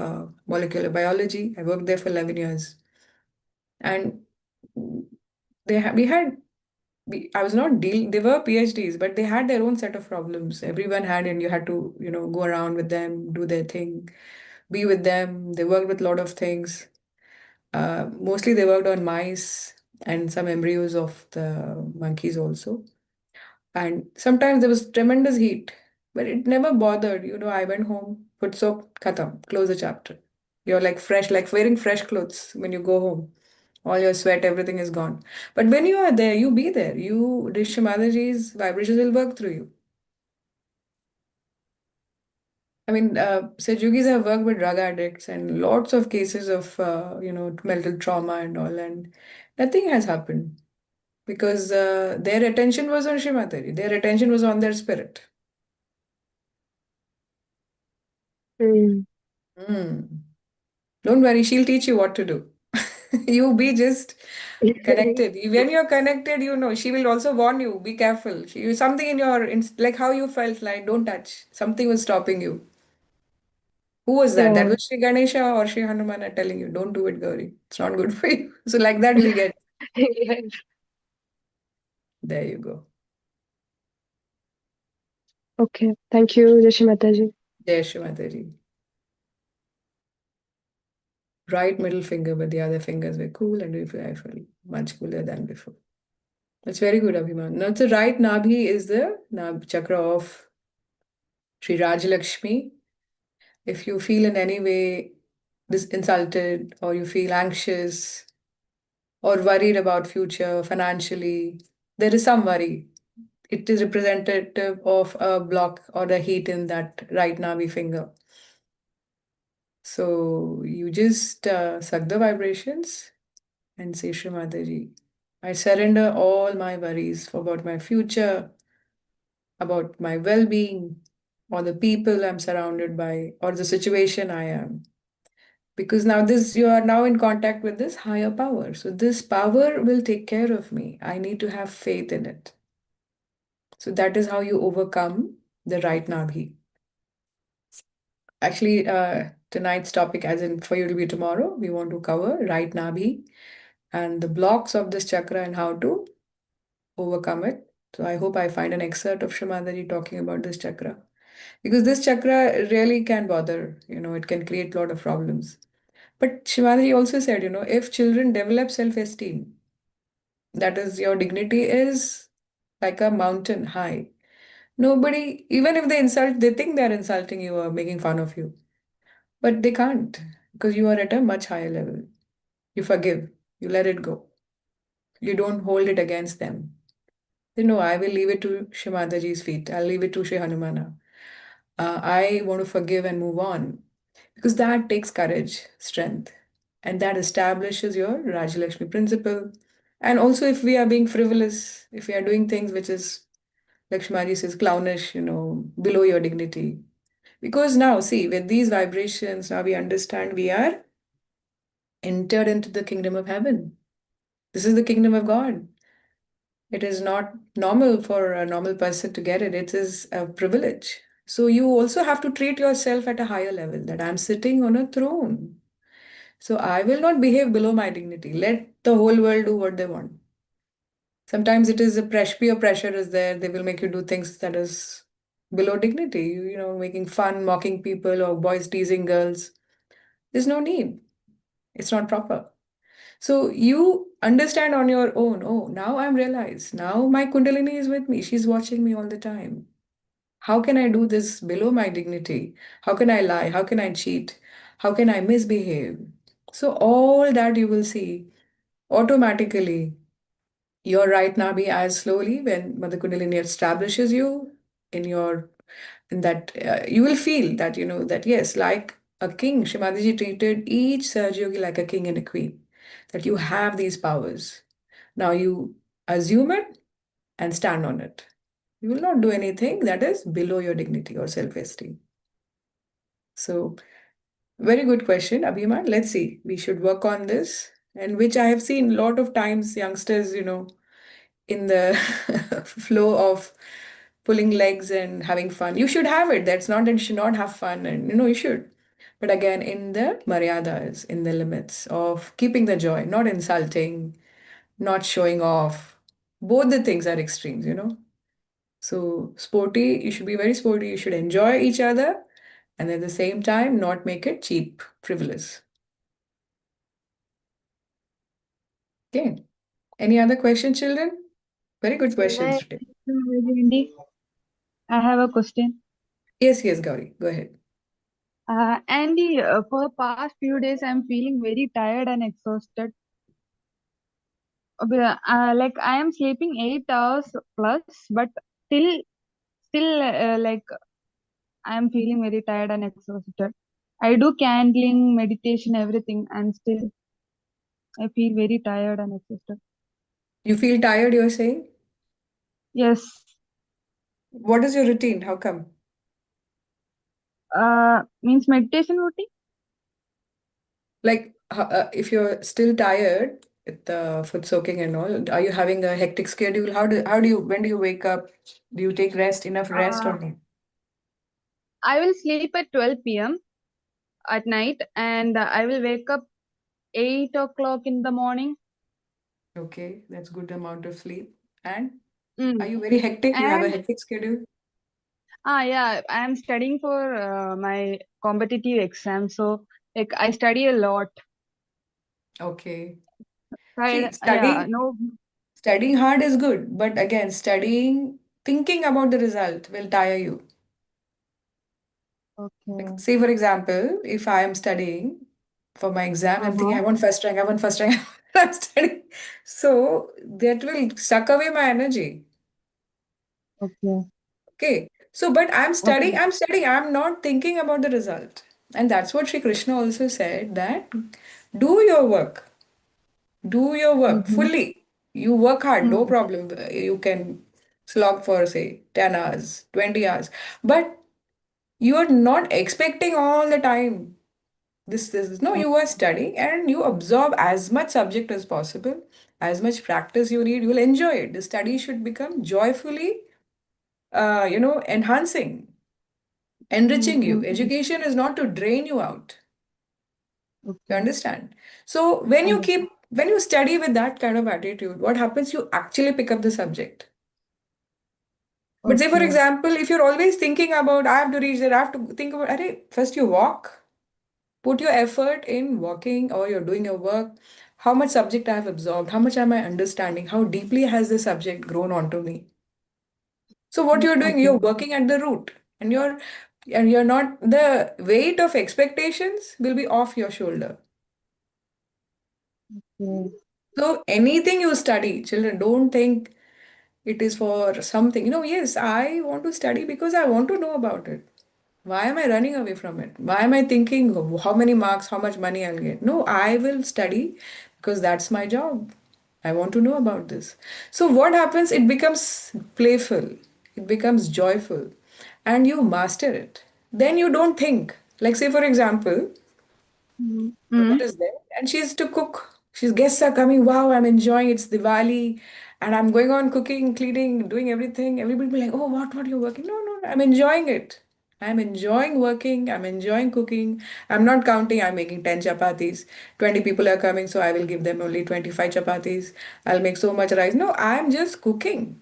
molecular biology. I worked there for 11 years. And we had I was not deal they were PhDs, but they had their own set of problems. Everyone had, and you had to, go around with them, do their thing, be with them. They worked with a lot of things. Mostly they worked on mice and some embryos of the monkeys also. And sometimes there was tremendous heat, but it never bothered. I went home, put soap, khatam, close the chapter. You're like fresh, like wearing fresh clothes when you go home. All your sweat, everything is gone. But when you are there, you be there. Rishi Madaji's vibrations will work through you. I mean, Sejugis have worked with drug addicts and lots of cases of, mental trauma and all, and nothing has happened because their attention was on Shrimataji. Their attention was on their spirit. Mm. Hmm. Don't worry, she'll teach you what to do. You be just connected. When you're connected, she will also warn you, be careful. Something in like how you felt like, don't touch. Something was stopping you. Who was that? That Yeah. was Sri Ganesha or Sri Hanumana telling you, don't do it, Gauri. It's not good for you. So like that you'll get. Yes. There you go. Okay. Thank you, Rishi Mataji. Jai Shri Mataji. Right middle finger, but the other fingers were cool, and I felt much cooler than before. That's very good, Abhiman. Now, the right Nabhi is the Nab chakra of Sri Rajalakshmi. If you feel in any way insulted, or you feel anxious or worried about future financially, there is some worry. It is representative of a block or a heat in that right Navi finger. So you just suck the vibrations and say, Shri Mataji, I surrender all my worries about my future, about my well being, or the people I'm surrounded by, or the situation I am. Because now you are now in contact with this higher power. So this power will take care of me. I need to have faith in it. So that is how you overcome the right Nabhi. Actually, tonight's topic, as in for you to be tomorrow, we want to cover right Nabhi and the blocks of this chakra and how to overcome it. So I hope I find an excerpt of Shrimadaji talking about this chakra. Because this chakra really can bother, it can create a lot of problems. But Shrimadaji also said, if children develop self-esteem, that is, your dignity is like a mountain high. Nobody, even if they insult, they think they're insulting you or making fun of you. But they can't because you are at a much higher level. You forgive, you let it go. You don't hold it against them. No, I will leave it to Shimadaji's feet. I'll leave it to Shri Hanumana. I want to forgive and move on because that takes courage, strength, and that establishes your Rajalakshmi principle. And also, if we are being frivolous, if we are doing things which is, like Shmaji says, clownish, below your dignity. Because now, see, with these vibrations, now we understand we are entered into the kingdom of heaven. This is the kingdom of God. It is not normal for a normal person to get it. It is a privilege. So you also have to treat yourself at a higher level that I'm sitting on a throne. So I will not behave below my dignity. Let the whole world do what they want. Sometimes it is a peer pressure is there. They will make you do things that is below dignity, making fun, mocking people, or boys teasing girls. There's no need. It's not proper. So you understand on your own. Oh, now I'm realized. Now my Kundalini is with me. She's watching me all the time. How can I do this below my dignity? How can I lie? How can I cheat? How can I misbehave? So all that you will see automatically. Your right Nabi as slowly when Mother Kundalini establishes you in your in that you will feel that that yes, like a king, Shimadaji treated each Sahaja like a king and a queen. That you have these powers. Now you assume it and stand on it. You will not do anything that is below your dignity or self-esteem. So very good question, Abhiman. Let's see. We should work on this. And which I have seen a lot of times youngsters, in the flow of pulling legs and having fun. You should have it. That's not that you should not have fun, and you should. But again, in the maryadas, in the limits of keeping the joy, not insulting, not showing off. Both the things are extremes. So sporty, you should be very sporty. You should enjoy each other, and at the same time, not make it cheap, frivolous. Okay. Any other questions, children? Very good questions today. Andy, I have a question. Yes, yes, Gauri, go ahead. Andy, for the past few days, I'm feeling very tired and exhausted. Like I am sleeping 8 hours plus, but still, like I am feeling very tired and exhausted. I do candling, meditation, everything, and still I feel very tired and exhausted. You feel tired, you're saying? Yes. What is your routine? How come? Means meditation routine? Like, if you're still tired with the foot soaking and all, are you having a hectic schedule? When do you wake up? Do you take enough rest Uh, or not? I will sleep at 12 p.m. at night, and I will wake up 8 o'clock in the morning. Okay, that's good amount of sleep. And are Mm. you very hectic? You have a And hectic schedule? yeah, I am studying for my competitive exam. So like I study a lot. Okay. Right? See, Yeah, studying no. studying hard is good, but again, thinking about the result will tire you. Like, Okay. say, for example, if I am studying for my exam, I'm thinking, Uh-huh. I want first rank, I want first rank. I'm studying. So that will suck away my energy. Okay. Okay. So, but Okay. I'm not thinking about the result. And that's what Sri Krishna also said that do your work, Mm-hmm. fully. You work hard, no Mm. problem. You can slog for, say, 10 hours, 20 hours. But you are not expecting all the time. This is no, you are studying and you absorb as much subject as possible, as much practice you need, you'll enjoy it. The study should become joyfully, enhancing, enriching you. Mm-hmm. Education is not to drain you out. You Okay. understand? So Understood. when you study with that kind of attitude, what happens? You actually pick up the subject. But say, for Okay. example, if you're always thinking about, I have to reach there, I have to think about, array, first you walk, put your effort in walking or you're doing your work. How much subject I have absorbed? How much am I understanding? How deeply has the subject grown onto me? So what you're doing, you're Okay. working at the root, and you're not the weight of expectations will be off your shoulder. Okay. So anything you study, children, don't think it is for something. Yes, I want to study because I want to know about it. Why am I running away from it? Why am I thinking of how many marks, how much money I'll get? No, I will study because that's my job. I want to know about this. So, what happens? It becomes playful, it becomes joyful, and you master it. Then you don't think. Like, say, for example, your Mm-hmm. daughter is there and she's to cook. She's guests are coming. Wow, I'm enjoying. It's Diwali, and I'm going on cooking, cleaning, doing everything. Everybody be like, "Oh, what? You're working?" No, no, no. I'm enjoying it. I'm enjoying working, I'm enjoying cooking. I'm not counting, I'm making 10 chapatis. 20 people are coming, so I will give them only 25 chapatis. I'll make so much rice. No, I'm just cooking.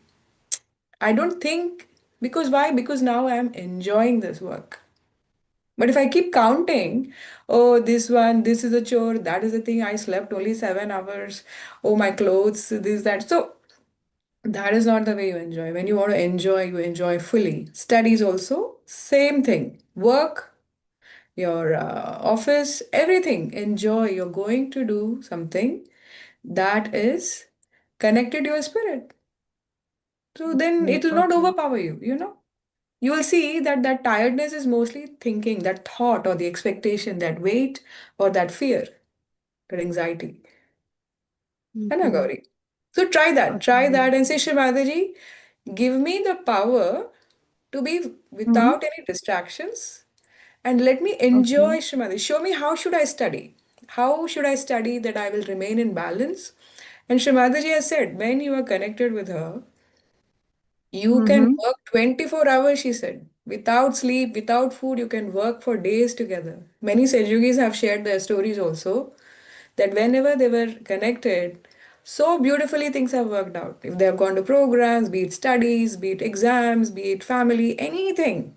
I don't think, because why? Because now I'm enjoying this work. But if I keep counting, oh, this one, this is a chore, that is the thing, I slept only 7 hours, oh, my clothes, this, that. So that is not the way you enjoy. When you enjoy fully. Studies also, same thing. Work, your office, everything. Enjoy. You're going to do something that is connected to your spirit. So then Okay, it will not okay. overpower you, you know? You will see that that tiredness is mostly thinking, that thought or the expectation, that weight or that fear, that anxiety. है ना, Okay, Gauri? So try okay. that and say, Shrimadaji, give me the power to be Mm-hmm. without any distractions and let me Okay. enjoy Shrimadaji. Show me how should I study? How should I study that I will remain in balance? And Shrimadaji has said, when you are connected with her, you can Mm-hmm. work 24 hours, she said. Without sleep, without food, you can work for days together. Many Sejugis have shared their stories also that whenever they were connected, so beautifully things have worked out. If they have gone to programs, be it studies, be it exams, be it family, anything.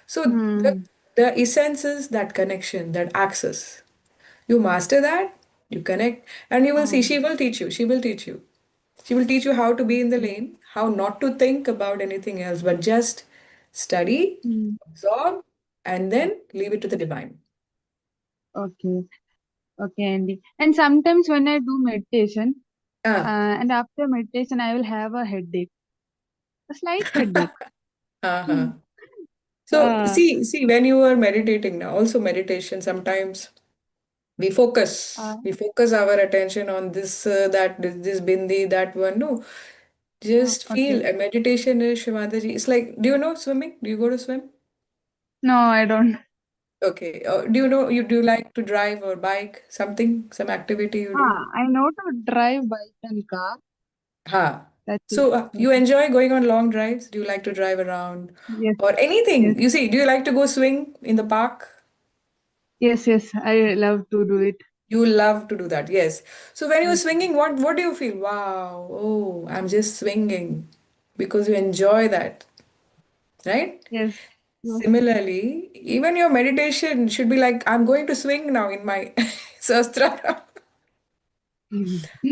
So Mm-hmm. the essence is that connection, that access. You master that, you connect, and you will see she will teach you. She will teach you. She will teach you how to be in the lane, how not to think about anything else, but just study, Mm-hmm. absorb, and then leave it to the divine. Okay. Okay, Andy. And sometimes when I do meditation, Ah, and after meditation, I will have a headache, a slight headache. uh-huh. Mm. So Uh, see, when you are meditating now, also meditation, sometimes uh, we focus our attention on this, that, this bindi, that one. No, just okay. feel. A meditation is Shivadaji. It's like, do you know swimming? Do you go to swim? No, I don't. Okay. Do you know, you do like to drive or bike? Something, some activity you do? I know to drive bike and car. Ha. That's it. So you That's it. enjoy going on long drives? Do you like to drive around Yes, or yes, anything? You see, do you like to go swing in the park? yes, yes. I love to do it. You love to do that, yes. So when you're Yes, swinging, what do you feel? Wow, oh, I'm just swinging because you enjoy that, right? yes, yes. Similarly, even your meditation should be like, I'm going to swing now in my sastra.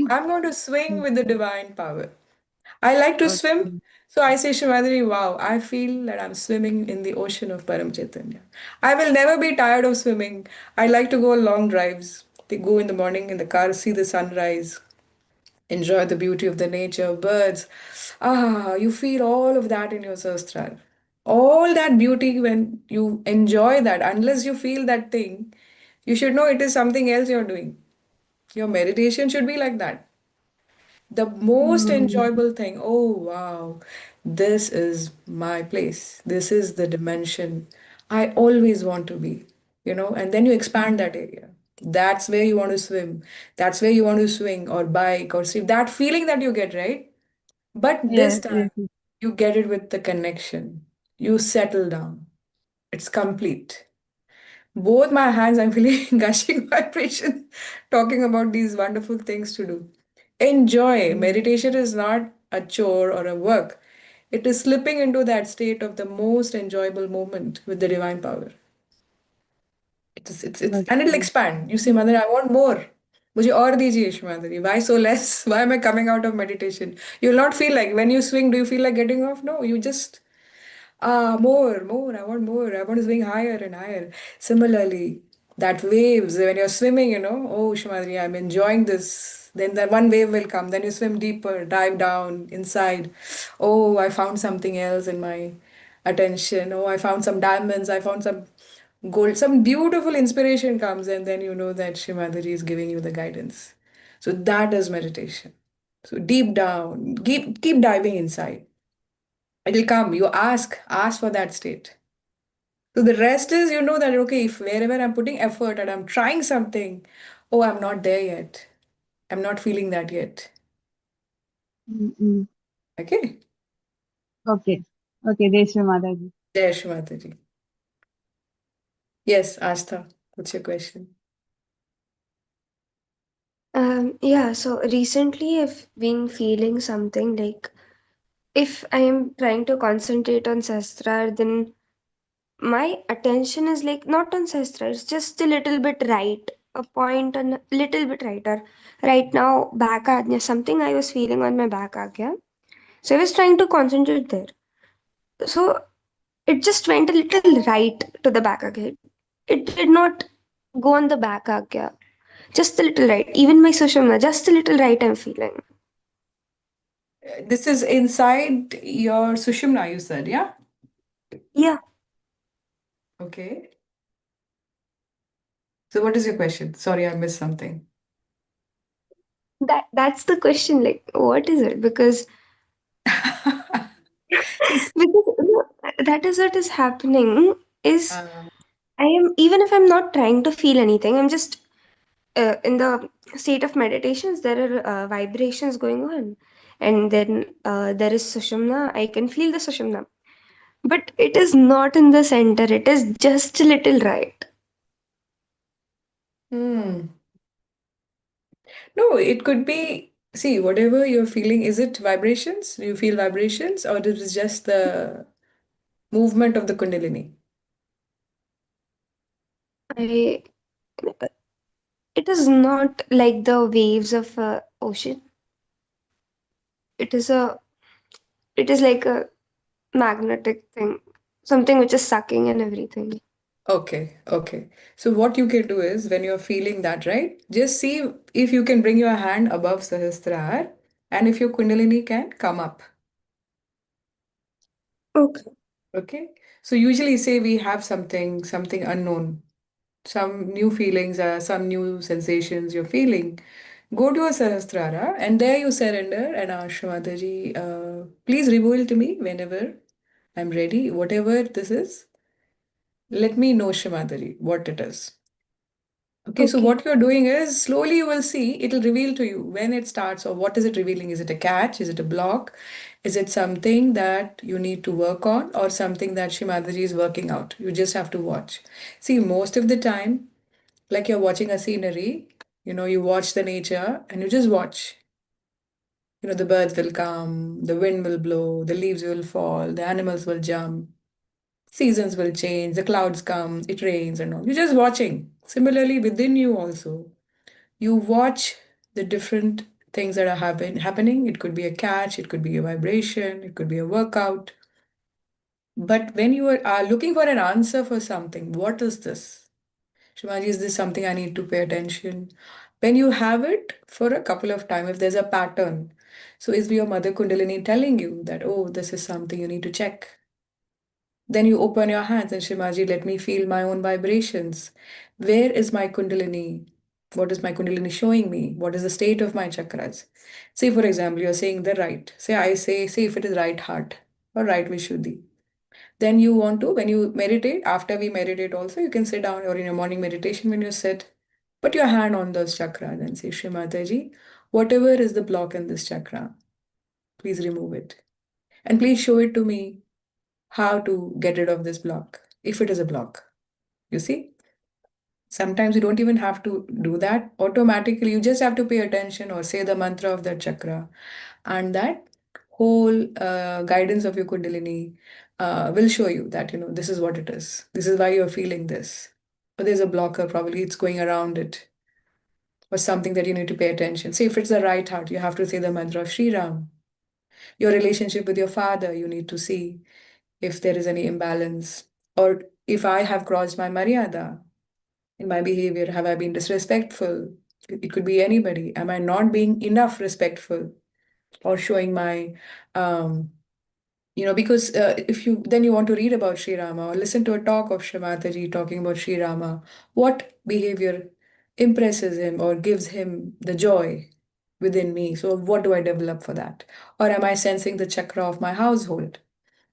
I'm going to swing with the divine power. I like to swim. Okay. So I say, Shimadri, wow, I feel that I'm swimming in the ocean of Param Chaitanya. I will never be tired of swimming. I like to go on long drives. They go in the morning in the car, see the sunrise, enjoy the beauty of the nature, birds. Ah, you feel all of that in your sastral. All that beauty when you enjoy that, unless you feel that thing, you should know it is something else you're doing. Your meditation should be like that. The most Mm, enjoyable thing, oh wow, this is my place. This is the dimension I always want to be, and then you expand that area. That's where you want to swim. That's where you want to swing or bike or sleep. That feeling that you get, right? But this yes, time, yes, yes. you get it with the connection. You settle down. It's complete. Both my hands, I'm feeling gushing vibration talking about these wonderful things to do. Enjoy. Mm, Meditation is not a chore or a work. It is slipping into that state of the most enjoyable moment with the divine power. It's and it'll okay. expand. You say, Mother, I want more. मुझे और दीजिए Shmadri. Why so less? Why am I coming out of meditation? You'll not feel like when you swing, do you feel like getting off? No, you just more. I want more. I want to swing higher and higher. Similarly, that waves, when you're swimming, oh, Shmadri, I'm enjoying this. Then that one wave will come. Then you swim deeper, dive down inside. Oh, I found something else in my attention. Oh, I found some diamonds. I found some gold. Some beautiful inspiration comes, and then you know that Shmadri is giving you the guidance. So that is meditation. So deep down, keep diving inside. It'll come. You ask for that state. So the rest is, that, okay, if wherever I'm putting effort and I'm trying something, oh, I'm not there yet. I'm not feeling that yet. Mm, mm. Okay. Okay. Okay, Deshu Mataji. Jai Shri Mataji. Yes, Astha, what's your question? Yeah, so recently I've been feeling something like if I am trying to concentrate on Sastra, then my attention is like not on Sastra, it's just a little bit right, a point on a little bit right. Or right now, back Ajna, something I was feeling on my back Ajna. So I was trying to concentrate there. So it just went a little right to the back Ajna. It did not go on the back Ajna. Just a little right. Even my Sushumna, just a little right I'm feeling. This is inside your Sushumna, you said, yeah? Yeah. Okay. So what is your question? Sorry, I missed something. That's the question, like what is it? Because This, no, that is what is happening is uh, I am, even if I'm not trying to feel anything, I'm just in the state of meditations. There are vibrations going on, and then there is sushumna. I can feel the sushumna, but it is not in the center. It is just a little right. hmm. No, it could be, see, whatever you're feeling, is it vibrations? Do you feel vibrations, or is it just the movement of the Kundalini? I It is not like the waves of ocean. It is a it is like a magnetic thing, something which is sucking and everything. Okay, okay. So what you can do is when you're feeling that, right? Just see if you can bring your hand above Sahasrara and if your Kundalini can come up. Okay. Okay. So usually say we have something unknown, some new feelings, some new sensations you're feeling. Go to a Sahasrara and there you surrender and ask Mataji, please reveal to me whenever I'm ready, whatever this is. Let me know, Shimataji, what it is. Okay, so Okay. what you're doing is slowly you will see it'll reveal to you when it starts or what is it revealing. Is it a catch? Is it a block? Is it something that you need to work on or something that Shimadaji is working out? You just have to watch. See, most of the time, like you're watching a scenery, you watch the nature and you just watch. The birds will come, the wind will blow, the leaves will fall, the animals will jump, seasons will change, the clouds come, it rains and all. You're just watching. Similarly, within you also you watch the different things that are happening. It could be a catch, it could be a vibration, it could be a workout. But when you are looking for an answer for something, what is this? Shimaji, is this something I need to pay attention? When you have it for a couple of times, if there's a pattern, so is your mother Kundalini telling you that, oh, this is something you need to check? Then you open your hands and Shimaji, let me feel my own vibrations. Where is my Kundalini? What is my Kundalini showing me? What is the state of my chakras? Say, for example, you're saying the right. Say if it is right heart or right Vishuddhi. Then you want to, when you meditate, after we meditate also, you can sit down or in your morning meditation when you sit, put your hand on those chakras and say, Shri Mataji, whatever is the block in this chakra, please remove it. And please show it to me how to get rid of this block, if it is a block. You see, sometimes you don't even have to do that automatically. You just have to pay attention or say the mantra of that chakra, and that whole guidance of your Kundalini will show you that, this is what it is. This is why you're feeling this. Or there's a blocker, probably it's going around it, or something that you need to pay attention. Say if it's the right heart, you have to say the mantra of Sri Ram. Your relationship with your father, you need to see if there is any imbalance, or if I have crossed my Maryada in my behavior, have I been disrespectful? It could be anybody. Am I not being enough respectful or showing my, um, because if you want to read about Sri Rama or listen to a talk of Shrimataji talking about Sri Rama, what behavior impresses him or gives him the joy within me? So, what do I develop for that? Or am I sensing the chakra of my household?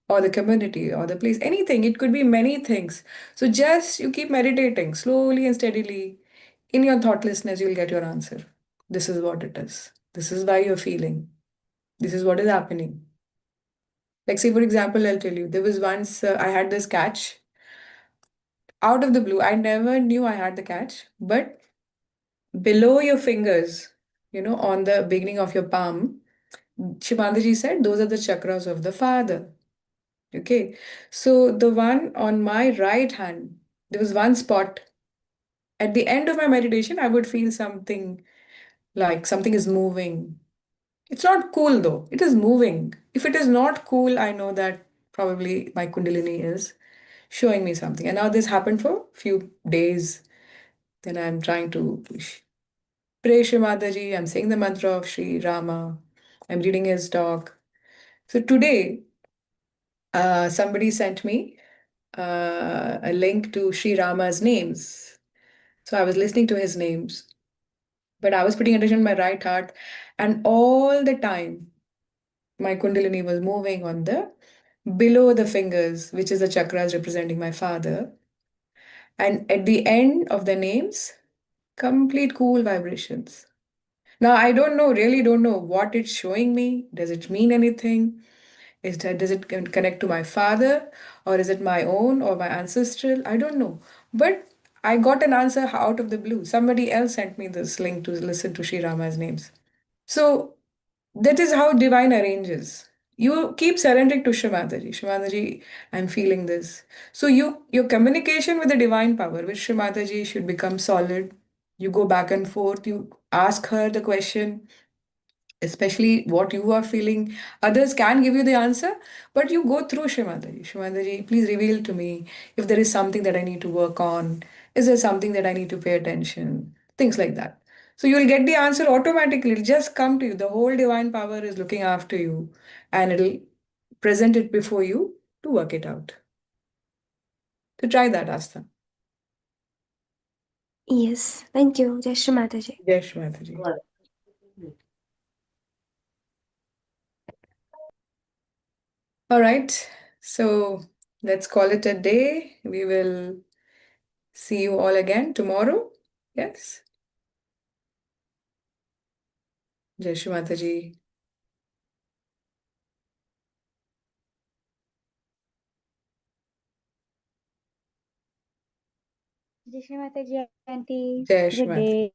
Or the community or the place, anything. It could be many things. So just you keep meditating slowly and steadily. In your thoughtlessness, you'll get your answer. This is what it is. This is why you're feeling. This is what is happening. Like, say, for example, I'll tell you, there was once I had this catch. out of the blue. I never knew I had the catch, but below your fingers, on the beginning of your palm, Shivandaji said those are the chakras of the father. Okay. So the one on my right hand, there was one spot. At the end of my meditation, I would feel something like something is moving. It's not cool though. It is moving. If it is not cool, I know that probably my Kundalini is showing me something. And now this happened for few days. Then I'm trying to pray Shri Mataji. I'm saying the mantra of Sri Rama. I'm reading his talk. So today, somebody sent me a link to Sri Rama's names. So I was listening to his names, but I was putting attention to my right heart, and all the time my Kundalini was moving on the below the fingers, which is the chakras representing my father. And at the end of the names, complete cool vibrations. Now, I don't know, really don't know what it's showing me. Does it mean anything? Does it connect to my father, or is it my own or my ancestral? I don't know. But I got an answer out of the blue. Somebody else sent me this link to listen to Sri Rama's names. So that is how divine arranges. You keep surrendering to Shrimataji. Shrimataji, I'm feeling this. So your communication with the divine power, with Shrimataji, should become solid. You go back and forth. You ask her the question, especially what you are feeling. Others can give you the answer, but you go through Shrimataji. Shrimataji, please reveal to me if there is something that I need to work on. Is there something that I need to pay attention? Things like that. So you'll get the answer automatically. It'll just come to you. The whole divine power is looking after you, and it'll present it before you to work it out. So try that, Asta. Yes, thank you. Jai Shri Mataji. Jai Shrimataji. All right. So let's call it a day. We will see you all again tomorrow. Yes. Jai Shri Mataji. Jai Shri Mataji, Auntie. Jai Shri Good Mataji. day.